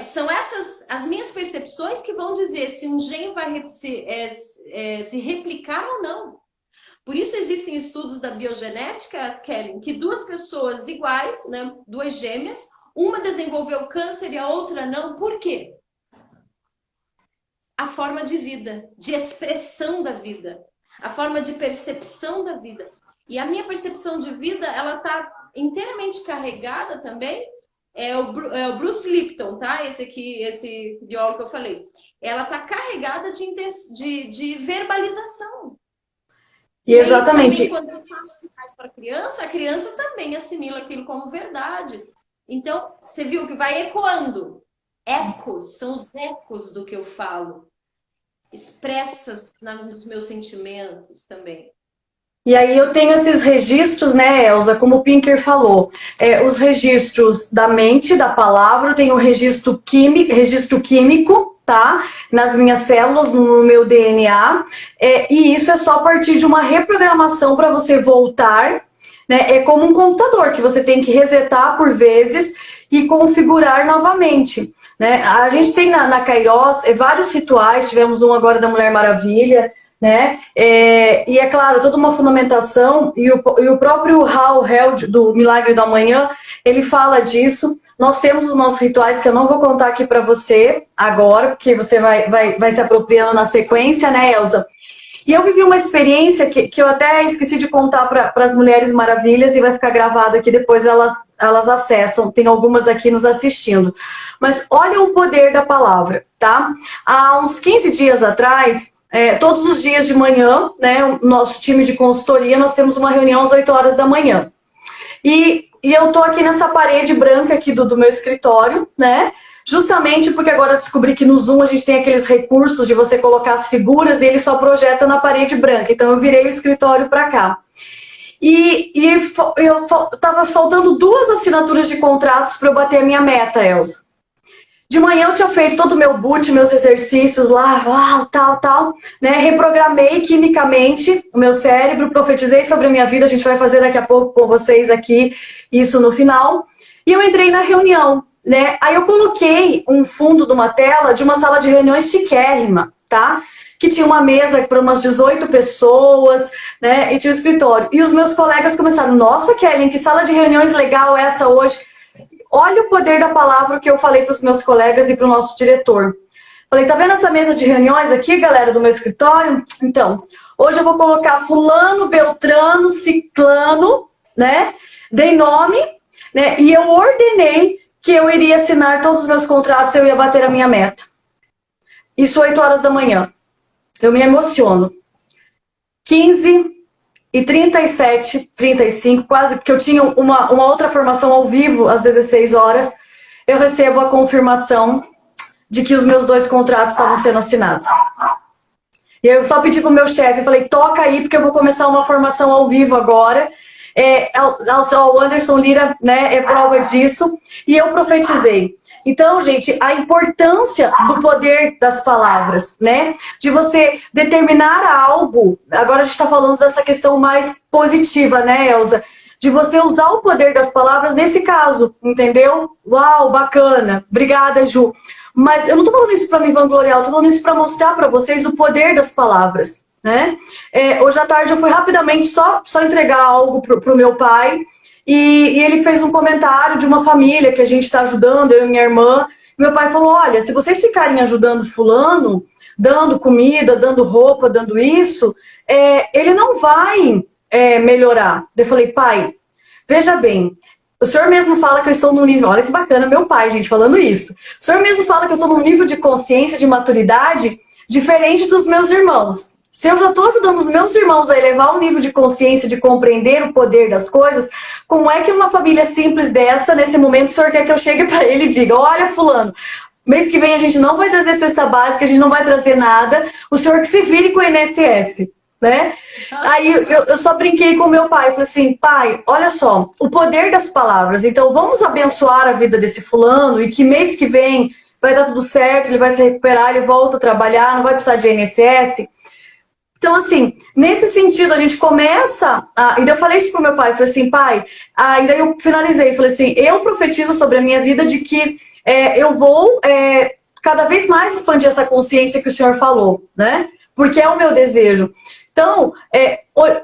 São essas as minhas percepções que vão dizer se um gene vai se replicar ou não. Por isso existem estudos da biogenética, Kelly, que duas pessoas iguais, né, duas gêmeas, uma desenvolveu câncer e a outra não. Por quê? A forma de vida, de expressão da vida, a forma de percepção da vida. E a minha percepção de vida, ela está inteiramente carregada também. É o Bruce Lipton, tá? Esse biólogo que eu falei. Ela está carregada de verbalização. E exatamente. Também, quando eu falo mais para a criança também assimila aquilo como verdade. Então, você viu que vai ecoando. Ecos, são os ecos do que eu falo. Expressas nos meus sentimentos também. E aí eu tenho esses registros, né, Elza, como o Pinker falou, os registros da mente, da palavra, eu tenho o registro químico, tá, nas minhas células, no meu DNA, e isso é só a partir de uma reprogramação para você voltar, né, é como um computador, que você tem que resetar por vezes e configurar novamente, né. A gente tem na Kairos vários rituais, tivemos um agora da Mulher Maravilha, né? E é claro, toda uma fundamentação, e o próprio Hal Held, do Milagre do Amanhã, ele fala disso. Nós temos os nossos rituais, que eu não vou contar aqui para você agora, porque você vai se apropriando na sequência, né, Elza? E eu vivi uma experiência que eu até esqueci de contar para as Mulheres Maravilhas, e vai ficar gravado aqui, depois elas acessam, tem algumas aqui nos assistindo. Mas olha o poder da palavra, tá? Há uns 15 dias atrás, todos os dias de manhã, né, o nosso time de consultoria, nós temos uma reunião às 8 horas da manhã. E eu tô aqui nessa parede branca aqui do meu escritório, né, justamente porque agora eu descobri que no Zoom a gente tem aqueles recursos de você colocar as figuras e ele só projeta na parede branca. Então eu virei o escritório para cá. E tava faltando 2 assinaturas de contratos para eu bater a minha meta, Elza. De manhã eu tinha feito todo o meu boot, meus exercícios lá, tal, né? Reprogramei quimicamente o meu cérebro, profetizei sobre a minha vida, a gente vai fazer daqui a pouco com vocês aqui, isso no final. E eu entrei na reunião, né? Aí eu coloquei um fundo de uma tela de uma sala de reuniões chiquérrima, tá? Que tinha uma mesa para umas 18 pessoas, né? E tinha um escritório. E os meus colegas começaram, nossa, Kelly, que sala de reuniões legal é essa hoje? Olha o poder da palavra que eu falei para os meus colegas e para o nosso diretor. Falei, tá vendo essa mesa de reuniões aqui, galera, do meu escritório? Então, hoje eu vou colocar fulano, beltrano, ciclano, né? Dei nome, né? E eu ordenei que eu iria assinar todos os meus contratos e eu ia bater a minha meta. Isso 8 horas da manhã. Eu me emociono. 15h37, 35, quase, porque eu tinha uma outra formação ao vivo às 16 horas, eu recebo a confirmação de que os meus 2 contratos estavam sendo assinados. E eu só pedi pro meu chefe, falei, toca aí, porque eu vou começar uma formação ao vivo agora. O Anderson Lira, né, é prova disso, e eu profetizei. Então, gente, a importância do poder das palavras, né? De você determinar algo. Agora a gente está falando dessa questão mais positiva, né, Elza? De você usar o poder das palavras nesse caso, entendeu? Uau, bacana. Obrigada, Ju. Mas eu não tô falando isso para me vangloriar, eu tô falando isso para mostrar para vocês o poder das palavras, né? Hoje à tarde eu fui rapidamente só entregar algo pro meu pai. E ele fez um comentário de uma família que a gente está ajudando, eu e minha irmã. Meu pai falou, olha, se vocês ficarem ajudando fulano, dando comida, dando roupa, dando isso, ele não vai melhorar. Eu falei, pai, veja bem, o senhor mesmo fala que eu estou num nível... Olha que bacana, meu pai, gente, falando isso. O senhor mesmo fala que eu estou num nível de consciência, de maturidade, diferente dos meus irmãos. Se eu já estou ajudando os meus irmãos a elevar o nível de consciência, de compreender o poder das coisas, como é que uma família simples dessa, nesse momento, o senhor quer que eu chegue para ele e diga, olha, fulano, mês que vem a gente não vai trazer cesta básica, a gente não vai trazer nada, o senhor que se vire com o INSS, né? Aí eu só brinquei com meu pai, falei assim, pai, olha só, o poder das palavras, então vamos abençoar a vida desse fulano e que mês que vem vai dar tudo certo, ele vai se recuperar, ele volta a trabalhar, não vai precisar de INSS. Então, assim, nesse sentido, a gente começa... E daí eu falei isso pro meu pai, falei assim, pai... E daí eu finalizei, falei assim, eu profetizo sobre a minha vida de que eu vou cada vez mais expandir essa consciência que o senhor falou, né? Porque é o meu desejo. Então,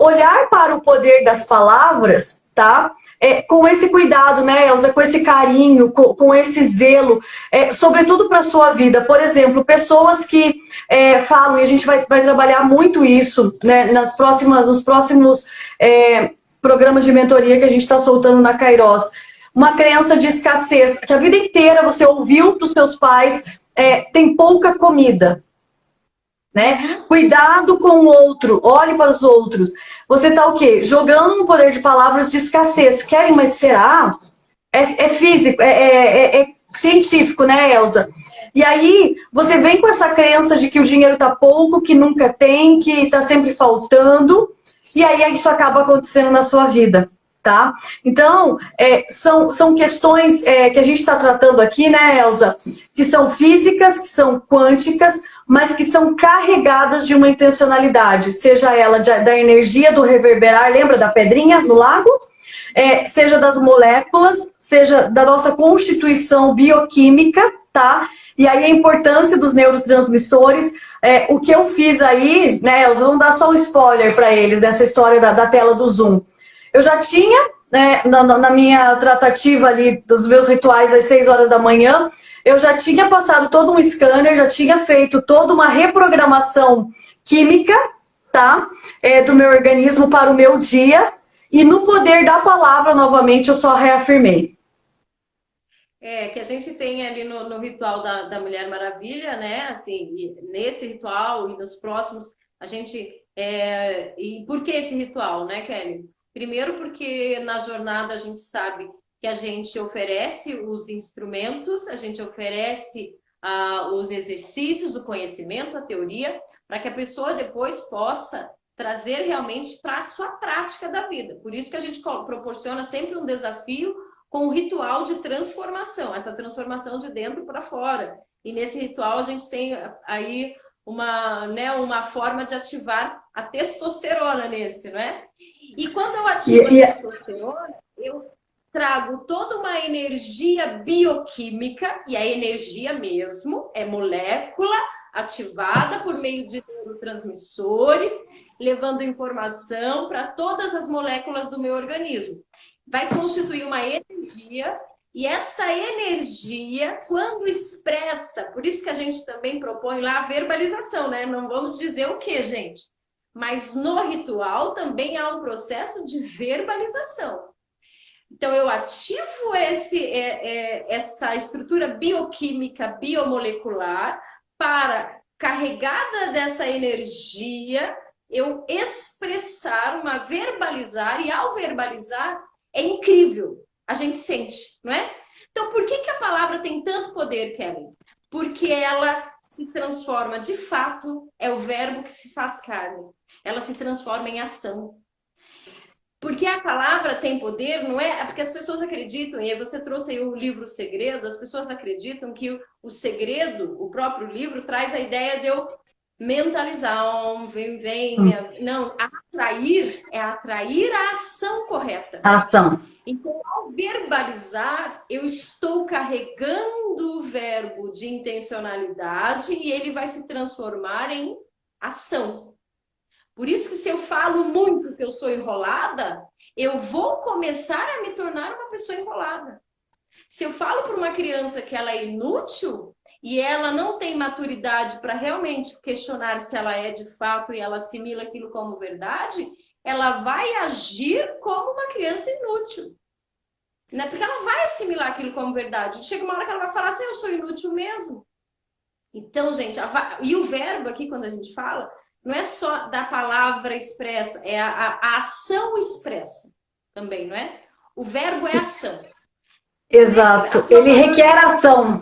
olhar para o poder das palavras, tá? Com esse cuidado, né, Elza, com esse carinho, com esse zelo, sobretudo para a sua vida. Por exemplo, pessoas que falam, e a gente vai trabalhar muito isso, né, nos próximos programas de mentoria que a gente está soltando na Kairos. Uma crença de escassez, que a vida inteira você ouviu dos seus pais, tem pouca comida. Né? Cuidado com o outro, olhe para os outros. Você está o quê? Jogando um poder de palavras de escassez. Querem, mas será? É físico, é científico, né, Elza? E aí, você vem com essa crença de que o dinheiro está pouco, que nunca tem, que está sempre faltando, e aí isso acaba acontecendo na sua vida. Tá? Então, são questões que a gente está tratando aqui, né, Elza? Que são físicas, que são quânticas, mas que são carregadas de uma intencionalidade, seja ela da energia do reverberar, lembra da pedrinha no lago? Seja das moléculas, seja da nossa constituição bioquímica, tá? E aí a importância dos neurotransmissores. O que eu fiz aí, né, Elza, vamos dar só um spoiler para eles, nessa história da tela do Zoom. Eu já tinha, né, na minha tratativa ali dos meus rituais às 6 horas da manhã, eu já tinha passado todo um scanner, já tinha feito toda uma reprogramação química, tá? Do meu organismo para o meu dia, e no poder da palavra, novamente, eu só reafirmei. Que a gente tem ali no ritual da Mulher Maravilha, né? Assim, nesse ritual e nos próximos, a gente... E por que esse ritual, né, Kelly? Primeiro porque na jornada a gente sabe que a gente oferece os instrumentos, a gente oferece os exercícios, o conhecimento, a teoria, para que a pessoa depois possa trazer realmente para a sua prática da vida. Por isso que a gente proporciona sempre um desafio com um ritual de transformação, essa transformação de dentro para fora. E nesse ritual a gente tem aí uma forma de ativar a testosterona nesse, né? E quando eu ativo a testosterona, eu trago toda uma energia bioquímica, e a energia mesmo é molécula ativada por meio de neurotransmissores, levando informação para todas as moléculas do meu organismo. Vai constituir uma energia, e essa energia, quando expressa, por isso que a gente também propõe lá a verbalização, né? Não vamos dizer o que, gente? Mas no ritual também há um processo de verbalização. Então, eu ativo essa estrutura bioquímica, biomolecular, para, carregada dessa energia, eu expressar, verbalizar, e ao verbalizar, é incrível. A gente sente, não é? Então, por que a palavra tem tanto poder, Kelly? Porque ela se transforma, de fato, é o verbo que se faz carne. Ela se transforma em ação. Porque a palavra tem poder, não é? Porque as pessoas acreditam, e você trouxe aí o livro Segredo, as pessoas acreditam que o segredo, o próprio livro, traz a ideia de eu mentalizar, não, atrair é atrair a ação correta. Ação. Então, ao verbalizar, eu estou carregando o verbo de intencionalidade e ele vai se transformar em ação. Por isso que se eu falo muito que eu sou enrolada, eu vou começar a me tornar uma pessoa enrolada. Se eu falo para uma criança que ela é inútil e ela não tem maturidade para realmente questionar se ela é de fato e ela assimila aquilo como verdade, ela vai agir como uma criança inútil. Né? Porque ela vai assimilar aquilo como verdade. Chega uma hora que ela vai falar assim, eu sou inútil mesmo. Então, gente, e o verbo aqui, quando a gente fala, não é só da palavra expressa, é a ação expressa também, não é? O verbo é ação. Exato. Ele requer ação.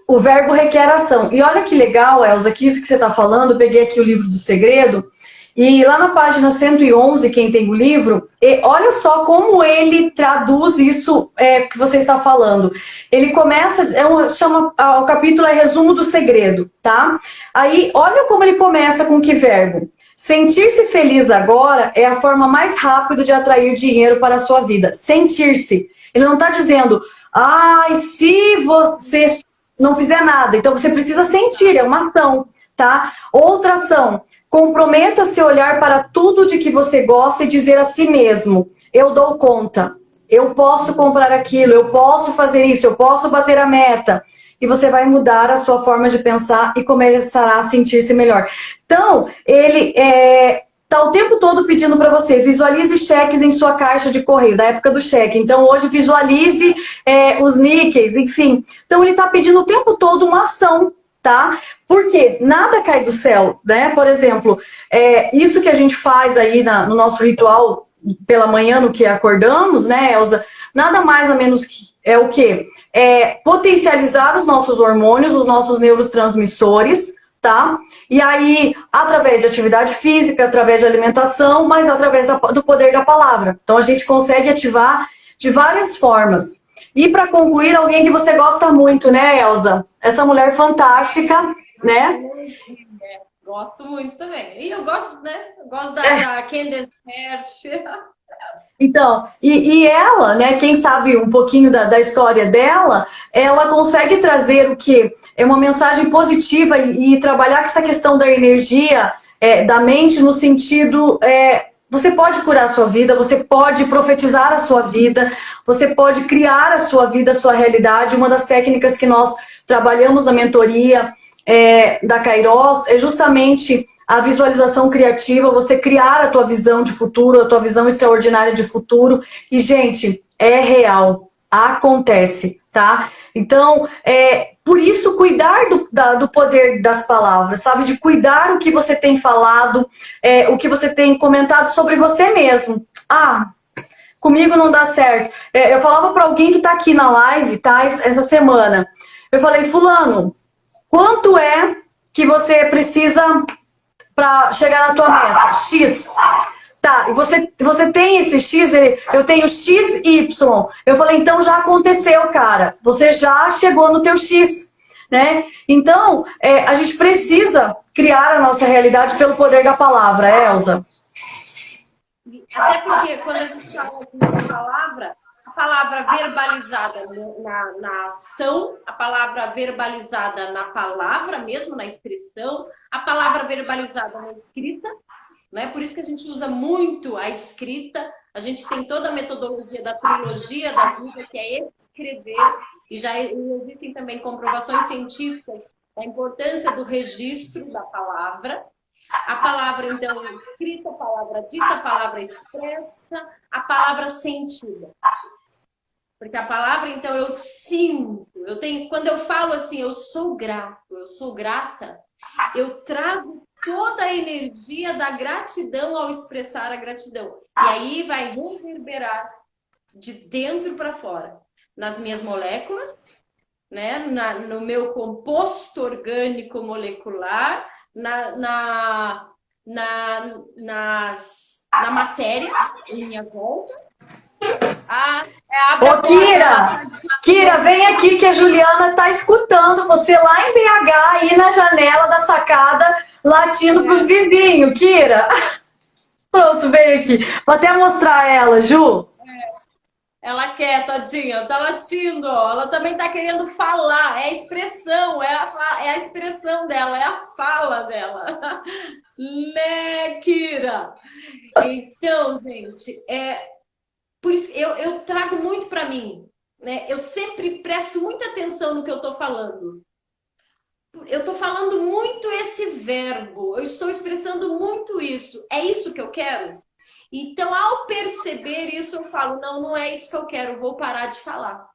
O verbo requer ação. E olha que legal, Elza, que isso que você está falando, eu peguei aqui o livro do Segredo, e lá na página 111, quem tem o livro, olha só como ele traduz isso que você está falando. Ele começa, o capítulo é resumo do segredo, tá? Aí, olha como ele começa com que verbo? Sentir-se feliz agora é a forma mais rápida de atrair dinheiro para a sua vida. Sentir-se. Ele não está dizendo, se você não fizer nada. Então, você precisa sentir, é uma ação. tá? Outra ação, comprometa-se a olhar para tudo de que você gosta e dizer a si mesmo, eu dou conta, eu posso comprar aquilo, eu posso fazer isso, eu posso bater a meta. E você vai mudar a sua forma de pensar e começará a sentir-se melhor. Então, ele tá o tempo todo pedindo para você, visualize cheques em sua caixa de correio, da época do cheque. Então, hoje, visualize os níqueis, enfim. Então, ele tá pedindo o tempo todo uma ação, tá? Porque nada cai do céu, né? Por exemplo, isso que a gente faz aí no nosso ritual pela manhã, no que acordamos, né, Elza? Nada mais ou menos que é o quê? Potencializar os nossos hormônios, os nossos neurotransmissores, tá? E aí, através de atividade física, através de alimentação, mas através do poder da palavra. Então, a gente consegue ativar de várias formas. E para concluir, alguém que você gosta muito, né, Elza? Essa mulher fantástica, né? Gosto muito também. E eu gosto, né? Eu gosto da Candace Pert. Então, e ela, né, quem sabe um pouquinho da história dela, ela consegue trazer o quê? É uma mensagem positiva e trabalhar com essa questão da energia, da mente, no sentido, você pode curar a sua vida, você pode profetizar a sua vida, você pode criar a sua vida, a sua realidade. Uma das técnicas que nós trabalhamos na mentoria da Kairos é justamente a visualização criativa, você criar a tua visão de futuro, a tua visão extraordinária de futuro. E, gente, é real, acontece, tá? Então, por isso, cuidar do poder das palavras, sabe? De cuidar o que você tem falado, o que você tem comentado sobre você mesmo. Comigo não dá certo. Eu falava para alguém que tá aqui na live, tá? Essa semana. Eu falei, fulano, quanto é que você precisa para chegar na tua meta? X. Tá, e você tem esse X, eu tenho XY. Eu falei, então já aconteceu, cara. Você já chegou no teu X, né? Então, a gente precisa criar a nossa realidade pelo poder da palavra, Elza. Até porque quando a gente fala de a palavra verbalizada na ação, a palavra verbalizada na palavra mesmo, na expressão, a palavra verbalizada na escrita, né? Por isso que a gente usa muito a escrita, a gente tem toda a metodologia da trilogia da vida, que é escrever, e já existem também comprovações científicas da importância do registro da palavra. A palavra, então, escrita, a palavra dita, a palavra expressa, a palavra sentida. Porque a palavra, então, eu sinto, quando eu falo assim, eu sou grato, eu sou grata, eu trago toda a energia da gratidão ao expressar a gratidão. E aí vai reverberar de dentro para fora, nas minhas moléculas, né? No meu composto orgânico molecular, na matéria em minha volta. Ô, Kira, vem aqui que a Juliana tá escutando você lá em BH, aí na janela da sacada, latindo pros vizinhos, Kira. Pronto, vem aqui. Vou até mostrar ela, Ju. Ela quer, tadinha, tá latindo, ó. Ela também tá querendo falar, é a expressão, é a expressão dela, é a fala dela. Né, Kira? Então, gente, por isso eu trago muito para mim, né? Eu sempre presto muita atenção no que eu estou falando. Eu estou falando muito esse verbo, eu estou expressando muito isso. É isso que eu quero? Então, ao perceber isso, eu falo, não é isso que eu quero, vou parar de falar.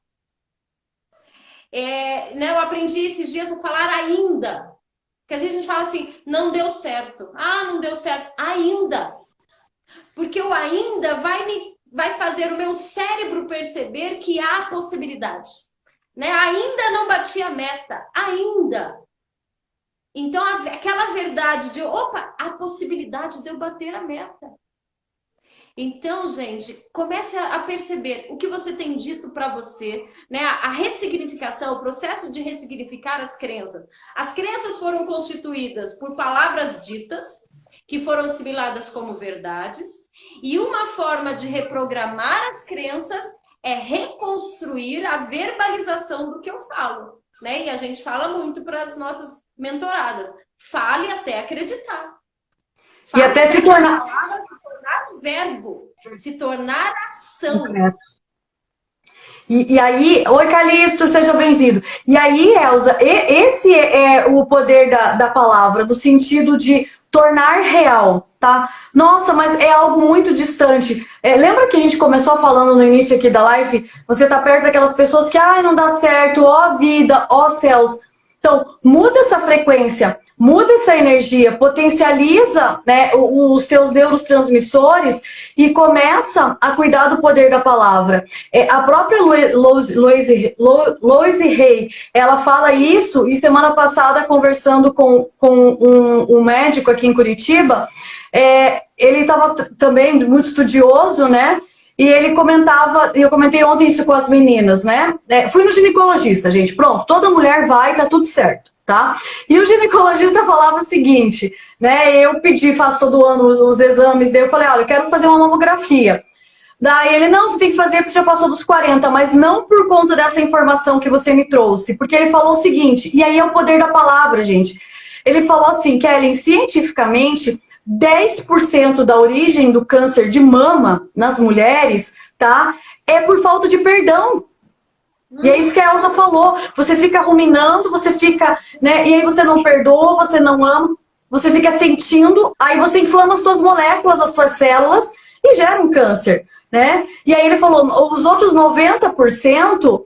Né, eu aprendi esses dias a falar ainda. Porque às vezes a gente fala assim, não deu certo. Não deu certo. Ainda. Porque o ainda vai fazer o meu cérebro perceber que há possibilidade. Né? Ainda não bati a meta. Ainda. Então, aquela verdade de, há possibilidade de eu bater a meta. Então, gente, comece a perceber o que você tem dito para você, né? A ressignificação, o processo de ressignificar as crenças. As crenças foram constituídas por palavras ditas, que foram assimiladas como verdades, e uma forma de reprogramar as crenças é reconstruir a verbalização do que eu falo. né? E a gente fala muito para as nossas mentoradas. Fale até acreditar. E até se tornar... Se tornar verbo, se tornar ação. E aí, oi Calixto, seja bem-vindo. E aí, Elza, esse é o poder da palavra, no sentido de tornar real, tá? Nossa, mas é algo muito distante. Lembra que a gente começou falando no início aqui da live? Você tá perto daquelas pessoas que, ai, não dá certo, ó vida, ó céus. Então, muda essa frequência, muda essa energia, potencializa, né, os teus neurotransmissores e começa a cuidar do poder da palavra. A própria Louise Hay, ela fala isso, e semana passada, conversando com um médico aqui em Curitiba, ele estava também muito estudioso, né? E ele comentava, e eu comentei ontem isso com as meninas, né? Fui no ginecologista, gente, pronto, toda mulher vai, tá tudo certo, tá? E o ginecologista falava o seguinte, né? Eu pedi, faço todo ano os exames, daí eu falei, olha, eu quero fazer uma mamografia. Daí ele, não, você tem que fazer porque você já passou dos 40, mas não por conta dessa informação que você me trouxe, porque ele falou o seguinte, e aí é o poder da palavra, gente. Ele falou assim, Kellen, cientificamente, 10% da origem do câncer de mama nas mulheres, tá? É por falta de perdão. E é isso que a Elza falou. Você fica ruminando, você fica, né? E aí você não perdoa, você não ama, você fica sentindo, aí você inflama as suas moléculas, as suas células e gera um câncer, né? E aí ele falou, os outros 90%,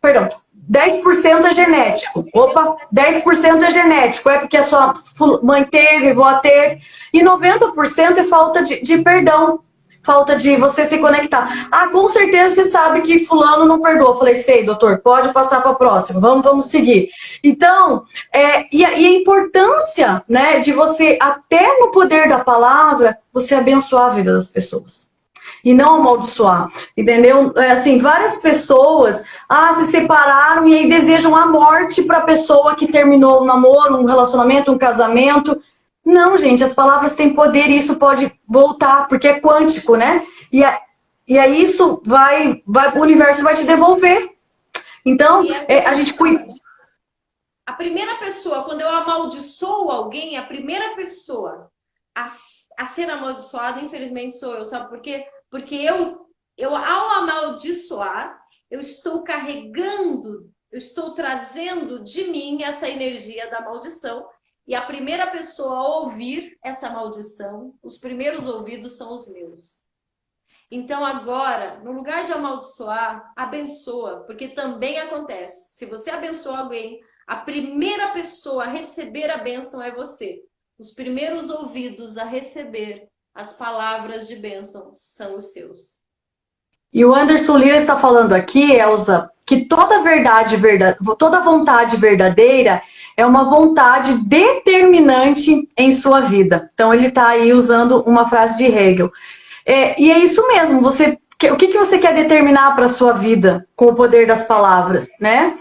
perdão, 10% é genético. Opa, 10% é genético. É porque a sua mãe teve, vó teve. E 90% é falta de perdão. Falta de você se conectar. Ah, com certeza você sabe que fulano não perdoou. Falei, sei, doutor, pode passar para a próxima. Vamos seguir. Então, e a importância, né, de você, até no poder da palavra, você abençoar a vida das pessoas. E não amaldiçoar, entendeu? Assim, várias pessoas se separaram e aí desejam a morte para a pessoa que terminou um namoro, um relacionamento, um casamento. Não, gente, as palavras têm poder e isso pode voltar, porque é quântico, né? E aí isso o universo vai te devolver. Então, a gente cuida. A primeira pessoa, quando eu amaldiçoo alguém, a primeira pessoa a ser amaldiçoada, infelizmente, sou eu, sabe por quê? Porque eu ao amaldiçoar, eu estou carregando, eu estou trazendo de mim essa energia da maldição. E a primeira pessoa a ouvir essa maldição, os primeiros ouvidos são os meus. Então agora, no lugar de amaldiçoar, abençoa, porque também acontece. Se você abençoa alguém, a primeira pessoa a receber a bênção é você. Os primeiros ouvidos a receber as palavras de bênção são os seus. E o Anderson Lira está falando aqui, Elza, que toda vontade verdadeira é uma vontade determinante em sua vida. Então ele está aí usando uma frase de Hegel. E é isso mesmo, o que você quer determinar para a sua vida com o poder das palavras, né?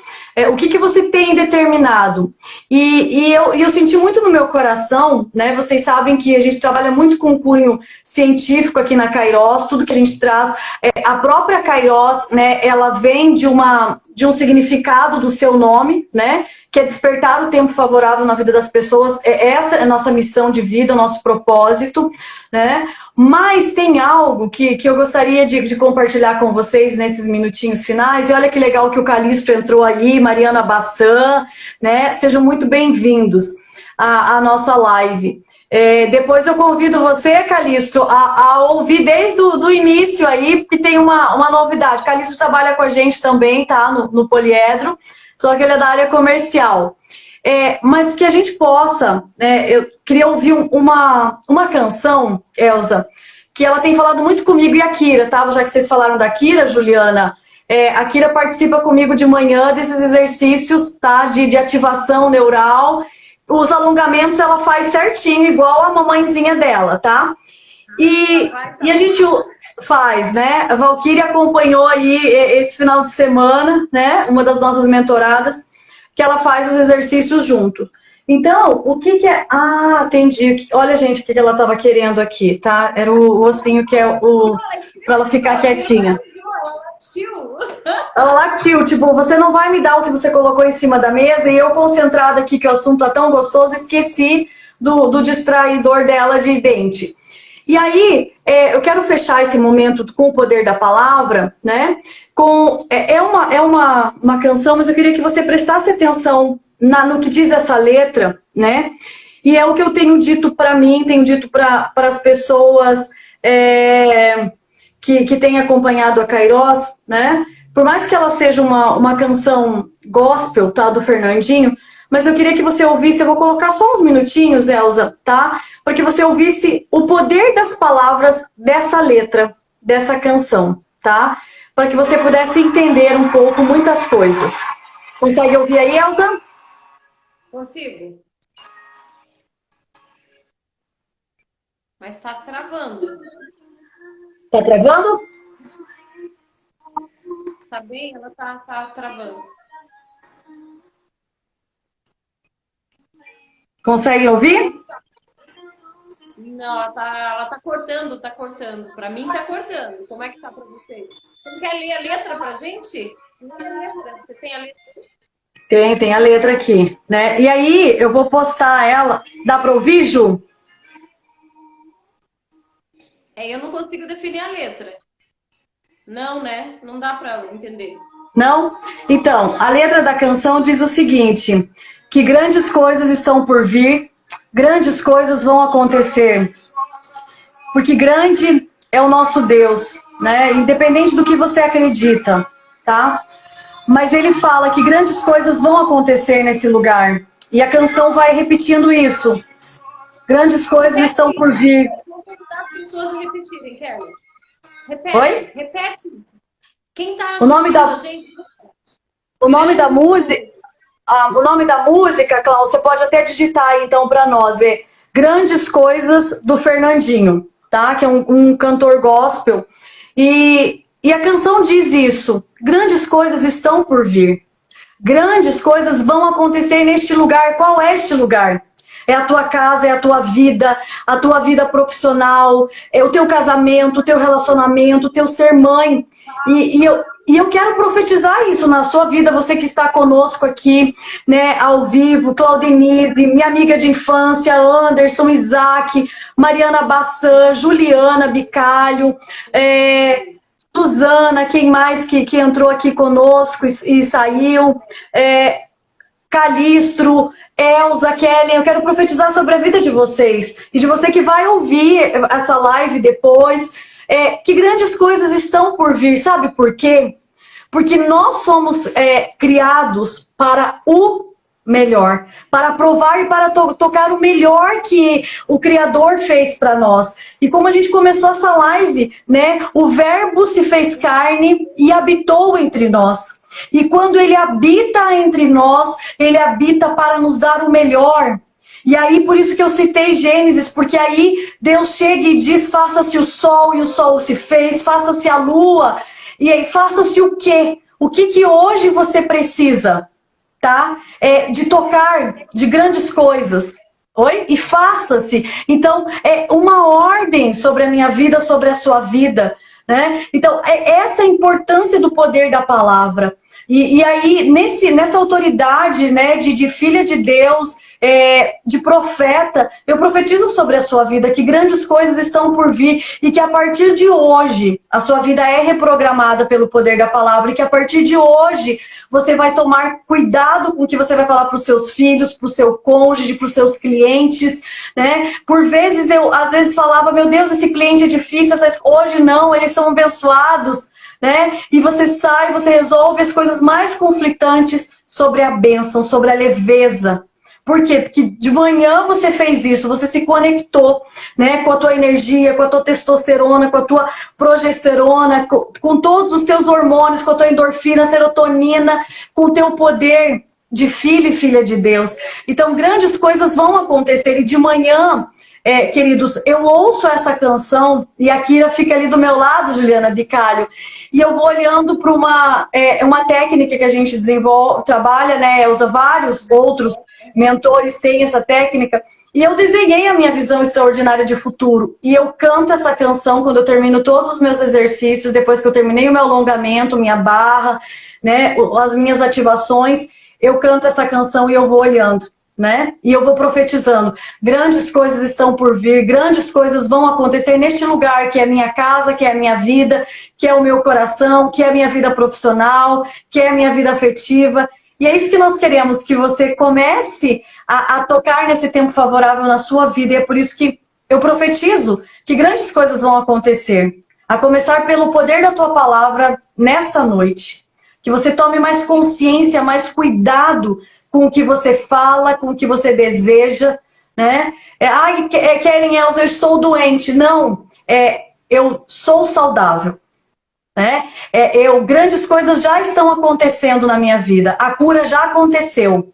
O que você tem determinado? E eu senti muito no meu coração, né? Vocês sabem que a gente trabalha muito com cunho científico aqui na Kairos, tudo que a gente traz. A própria Kairos, né? Ela vem de um significado do seu nome, né? Que é despertar o tempo favorável na vida das pessoas. Essa é a nossa missão de vida, o nosso propósito, né? Mas tem algo que eu gostaria de compartilhar com vocês nesses minutinhos finais. E olha que legal que o Calixto entrou aí, Mariana Bassan, né? Sejam muito bem-vindos à nossa live. Depois eu convido você, Calixto, a ouvir desde o início aí, porque tem uma novidade. Calixto trabalha com a gente também, tá? No Poliedro, só que ele é da área comercial. Mas que a gente possa, eu queria ouvir uma canção, Elza, que ela tem falado muito comigo e a Kira, tá? Já que vocês falaram da Kira, Juliana, a Kira participa comigo de manhã desses exercícios, tá? De ativação neural. Os alongamentos ela faz certinho, igual a mamãezinha dela, tá? E a gente faz, né? A Valquíria acompanhou aí esse final de semana, né? Uma das nossas mentoradas, que ela faz os exercícios junto. Então, o que é... Ah, entendi. Olha, gente, o que ela estava querendo aqui, tá? Era o ossinho que é para ela ficar quietinha. Ela latiu, tipo, você não vai me dar o que você colocou em cima da mesa, e eu concentrada aqui que o assunto tá tão gostoso, esqueci do distraidor dela de dente. E aí, eu quero fechar esse momento com o poder da palavra, né? É uma canção, mas eu queria que você prestasse atenção no que diz essa letra, né? E é o que eu tenho dito para mim, tenho dito para as pessoas que têm acompanhado a Kairos, né? Por mais que ela seja uma canção gospel, tá, do Fernandinho, mas eu queria que você ouvisse, eu vou colocar só uns minutinhos, Elza, tá? Para que você ouvisse o poder das palavras dessa letra, dessa canção, tá? Para que você pudesse entender um pouco muitas coisas. Consegue ouvir aí, Elza? Consigo. Mas tá travando. Tá travando? Tá bem? Ela tá travando. Consegue ouvir? Não, ela tá cortando, tá cortando. Pra mim tá cortando. Como é que tá pra vocês? Você quer ler a letra pra gente? Lê a letra. Você tem a letra? Tem a letra aqui, né? E aí eu vou postar ela. Dá pra ouvir, Ju? Eu não consigo definir a letra. Não, né? Não dá pra entender. Não? Então, a letra da canção diz o seguinte: que grandes coisas estão por vir, grandes coisas vão acontecer. Porque grande é o nosso Deus, né? Independente do que você acredita, tá? Mas ele fala que grandes coisas vão acontecer nesse lugar. E a canção vai repetindo isso. Grandes coisas estão por vir. Vou convidar as pessoas a repetirem, Kelly. Repete, Oi? repete. Quem tá O nome assistindo da, a gente... o nome da música, o nome da música, Cláudia, você pode até digitar aí, então para nós, é Grandes Coisas do Fernandinho, tá? Que é um cantor gospel. E a canção diz isso: grandes coisas estão por vir. Grandes coisas vão acontecer neste lugar. Qual é este lugar? É a tua casa, é a tua vida profissional, é o teu casamento, o teu relacionamento, o teu ser mãe. E eu quero profetizar isso na sua vida, você que está conosco aqui, né, ao vivo, Claudenise, minha amiga de infância, Anderson, Isaac, Mariana Bassan, Juliana Bicalho, Suzana, quem mais que entrou aqui conosco e saiu, Calistro, Elza, Kellen, eu quero profetizar sobre a vida de vocês e de você que vai ouvir essa live depois, que grandes coisas estão por vir, sabe por quê? Porque nós somos criados para o melhor, para provar e para tocar o melhor que o Criador fez para nós. E como a gente começou essa live, né, o Verbo se fez carne e habitou entre nós. E quando ele habita entre nós, ele habita para nos dar o melhor. E aí, por isso que eu citei Gênesis, porque aí Deus chega e diz: faça-se o sol, e o sol se fez, faça-se a lua, e aí faça-se o quê? O que hoje você precisa, tá? De tocar de grandes coisas. Oi? E faça-se. Então, é uma ordem sobre a minha vida, sobre a sua vida, né? Então, essa é a importância do poder da palavra. E aí, nessa autoridade, né, de filha de Deus, de profeta, eu profetizo sobre a sua vida que grandes coisas estão por vir e que a partir de hoje a sua vida é reprogramada pelo poder da palavra e que a partir de hoje você vai tomar cuidado com o que você vai falar para os seus filhos, para o seu cônjuge, para os seus clientes, né? Por vezes eu às vezes falava: meu Deus, esse cliente é difícil, hoje não, eles são abençoados, né? E você sai, você resolve as coisas mais conflitantes sobre a bênção, sobre a leveza. Por quê? Porque de manhã você fez isso, você se conectou, né, com a tua energia, com a tua testosterona, com a tua progesterona, com todos os teus hormônios, com a tua endorfina, serotonina, com o teu poder de filho e filha de Deus. Então, grandes coisas vão acontecer. E de manhã, queridos, eu ouço essa canção e a Kira fica ali do meu lado, Juliana Bicalho, e eu vou olhando para uma técnica que a gente desenvolve, trabalha, né, usa vários outros mentores têm essa técnica, E eu desenhei a minha visão extraordinária de futuro. E eu canto essa canção quando eu termino todos os meus exercícios, depois que eu terminei o meu alongamento, minha barra, né, as minhas ativações, eu canto essa canção e eu vou olhando, né? E eu vou profetizando. Grandes coisas estão por vir, grandes coisas vão acontecer neste lugar que é a minha casa, que é a minha vida, que é o meu coração, que é a minha vida profissional, que é a minha vida afetiva. E é isso que nós queremos, que você comece a tocar nesse tempo favorável na sua vida. E é por isso que eu profetizo que grandes coisas vão acontecer. A começar pelo poder da tua palavra nesta noite. Que você tome mais consciência, mais cuidado com o que você fala, com o que você deseja, né? Kellen Elza, eu estou doente. Não, eu sou saudável. Né? Grandes coisas já estão acontecendo na minha vida, a cura já aconteceu,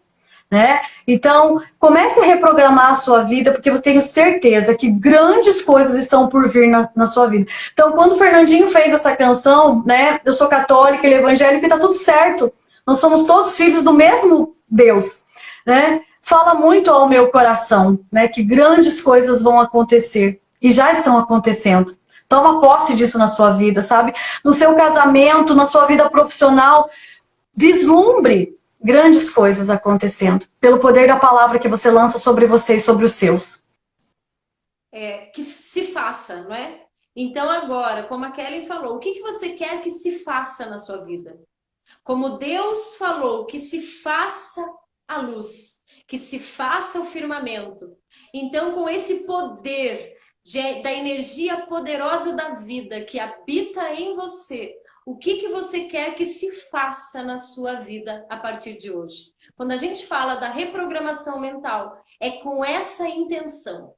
né? Então, comece a reprogramar a sua vida, porque eu tenho certeza que grandes coisas estão por vir na sua vida. Então, quando o Fernandinho fez essa canção, né? Eu sou católica, ele é evangélico e tá tudo certo. Nós somos todos filhos do mesmo Deus, né? Fala muito ao meu coração, né? Que grandes coisas vão acontecer e já estão acontecendo. Toma posse disso na sua vida, sabe? No seu casamento, na sua vida profissional, vislumbre grandes coisas acontecendo, pelo poder da palavra que você lança sobre você e sobre os seus. Que se faça, não é? Então agora, como a Kellen falou, o que você quer que se faça na sua vida? Como Deus falou, que se faça a luz, que se faça o firmamento. Então, com esse poder da energia poderosa da vida que habita em você, o que você quer que se faça na sua vida a partir de hoje? Quando a gente fala da reprogramação mental, é com essa intenção.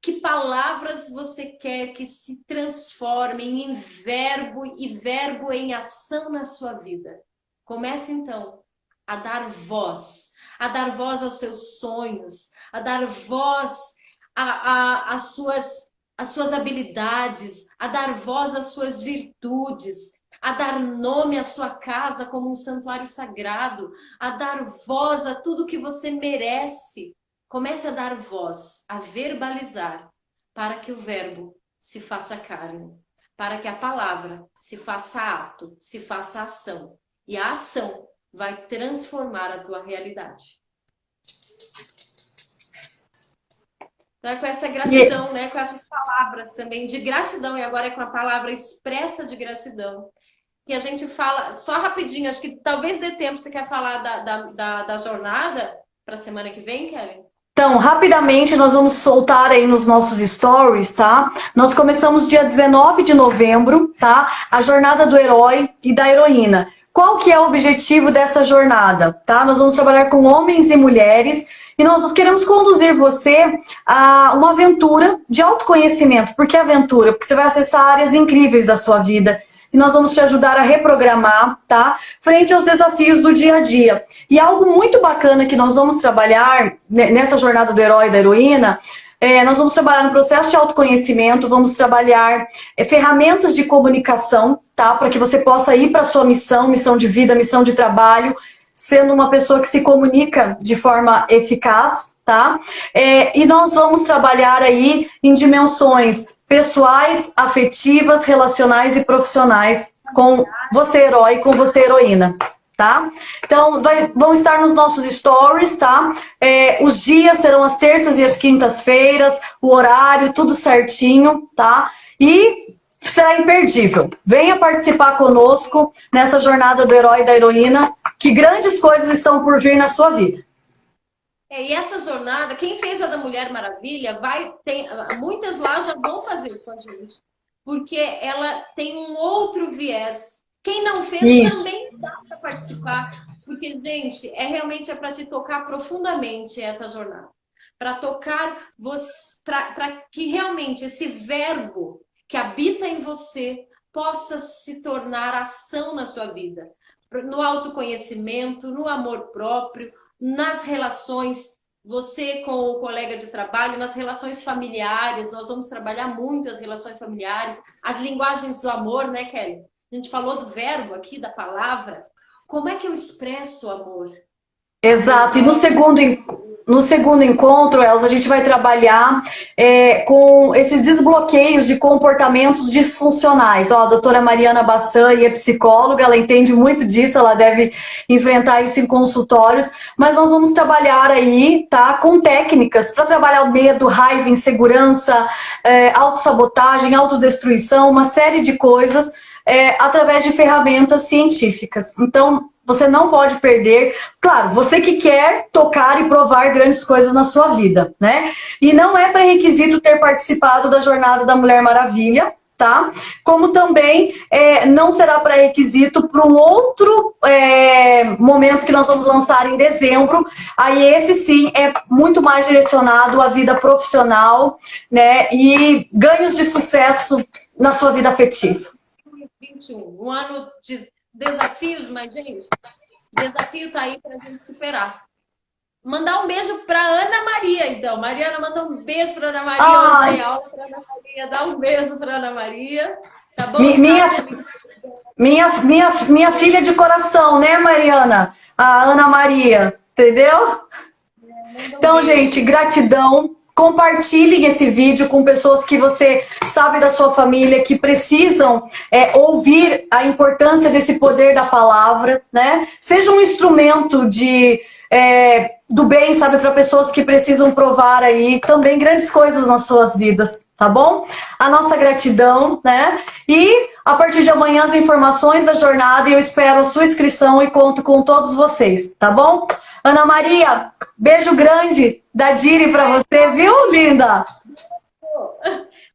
Que palavras você quer que se transformem em verbo e verbo em ação na sua vida? Comece então a dar voz aos seus sonhos, a dar voz às suas habilidades, a dar voz às suas virtudes, a dar nome à sua casa como um santuário sagrado, a dar voz a tudo que você merece. Comece a dar voz, a verbalizar, para que o verbo se faça carne, para que a palavra se faça ato, se faça ação. E a ação vai transformar a tua realidade. Então é com essa gratidão, né? Com essas palavras também de gratidão, e agora é com a palavra expressa de gratidão, que a gente fala, só rapidinho, acho que talvez dê tempo, você quer falar da jornada para a semana que vem, Kellen? Então, rapidamente, nós vamos soltar aí nos nossos stories, tá? Nós começamos dia 19 de novembro, tá? A jornada do herói e da heroína. Qual que é o objetivo dessa jornada, tá? Nós vamos trabalhar com homens e mulheres e nós queremos conduzir você a uma aventura de autoconhecimento. Por que aventura? Porque você vai acessar áreas incríveis da sua vida. E nós vamos te ajudar a reprogramar, tá? Frente aos desafios do dia a dia. E algo muito bacana que nós vamos trabalhar nessa jornada do herói e da heroína, nós vamos trabalhar no processo de autoconhecimento, vamos trabalhar ferramentas de comunicação, tá? Para que você possa ir para a sua missão de vida, missão de trabalho, sendo uma pessoa que se comunica de forma eficaz, tá? E nós vamos trabalhar aí em dimensões pessoais, afetivas, relacionais e profissionais com você herói e com você heroína, tá? Então, vão estar nos nossos stories, tá? Os dias serão as terças e as quintas-feiras, o horário, tudo certinho, tá? E será imperdível. Venha participar conosco nessa jornada do herói e da heroína, que grandes coisas estão por vir na sua vida. E essa jornada, quem fez a da Mulher Maravilha, muitas lá já vão fazer com a gente, porque ela tem um outro viés. Quem não fez também dá para participar, porque, gente, realmente para te tocar profundamente essa jornada, para tocar você, para que realmente esse verbo que habita em você possa se tornar ação na sua vida, no autoconhecimento, no amor próprio, nas relações, você com o colega de trabalho, nas relações familiares. Nós vamos trabalhar muito as relações familiares, as linguagens do amor, né, Kelly? A gente falou do verbo aqui, da palavra. Como é que eu expresso o amor? Exato. E no segundo no segundo encontro, Elza, a gente vai trabalhar com esses desbloqueios de comportamentos disfuncionais. Ó, a doutora Mariana Bassan é psicóloga, ela entende muito disso, ela deve enfrentar isso em consultórios, mas nós vamos trabalhar aí, tá, com técnicas para trabalhar o medo, raiva, insegurança, autossabotagem, autodestruição, uma série de coisas, através de ferramentas científicas. Então, você não pode perder, claro, você que quer tocar e provar grandes coisas na sua vida, né? E não é pré-requisito ter participado da Jornada da Mulher Maravilha, tá? Como também não será pré-requisito para um outro momento que nós vamos lançar em dezembro. Aí esse sim é muito mais direcionado à vida profissional, né? E ganhos de sucesso na sua vida afetiva. 2021, um ano de desafios, mas, gente, o desafio tá aí pra gente superar. Mandar um beijo pra Ana Maria, então. Mariana, manda um beijo pra Ana Maria. Hoje tem aula pra Ana Maria. Dá um beijo pra Ana Maria. Tá bom? Minha filha de coração, né, Mariana? A Ana Maria, entendeu? Então, gente, gratidão. Compartilhem esse vídeo com pessoas que você sabe da sua família, que precisam ouvir a importância desse poder da palavra, né? Seja um instrumento do bem, sabe, para pessoas que precisam provar aí também grandes coisas nas suas vidas, tá bom? A nossa gratidão, né? E a partir de amanhã as informações da jornada, e eu espero a sua inscrição e conto com todos vocês, tá bom? Ana Maria, beijo grande da Diri pra você, viu, linda?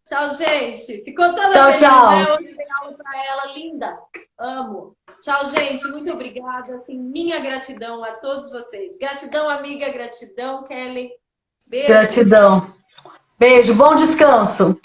Tchau, gente. Ficou toda feliz, tchau. né? Hoje tem aula pra ela, linda. Amo. Tchau, gente. Muito obrigada. Assim, minha gratidão a todos vocês. Gratidão, amiga. Gratidão, Kelly. Beijo. Gratidão. Beijo, bom descanso.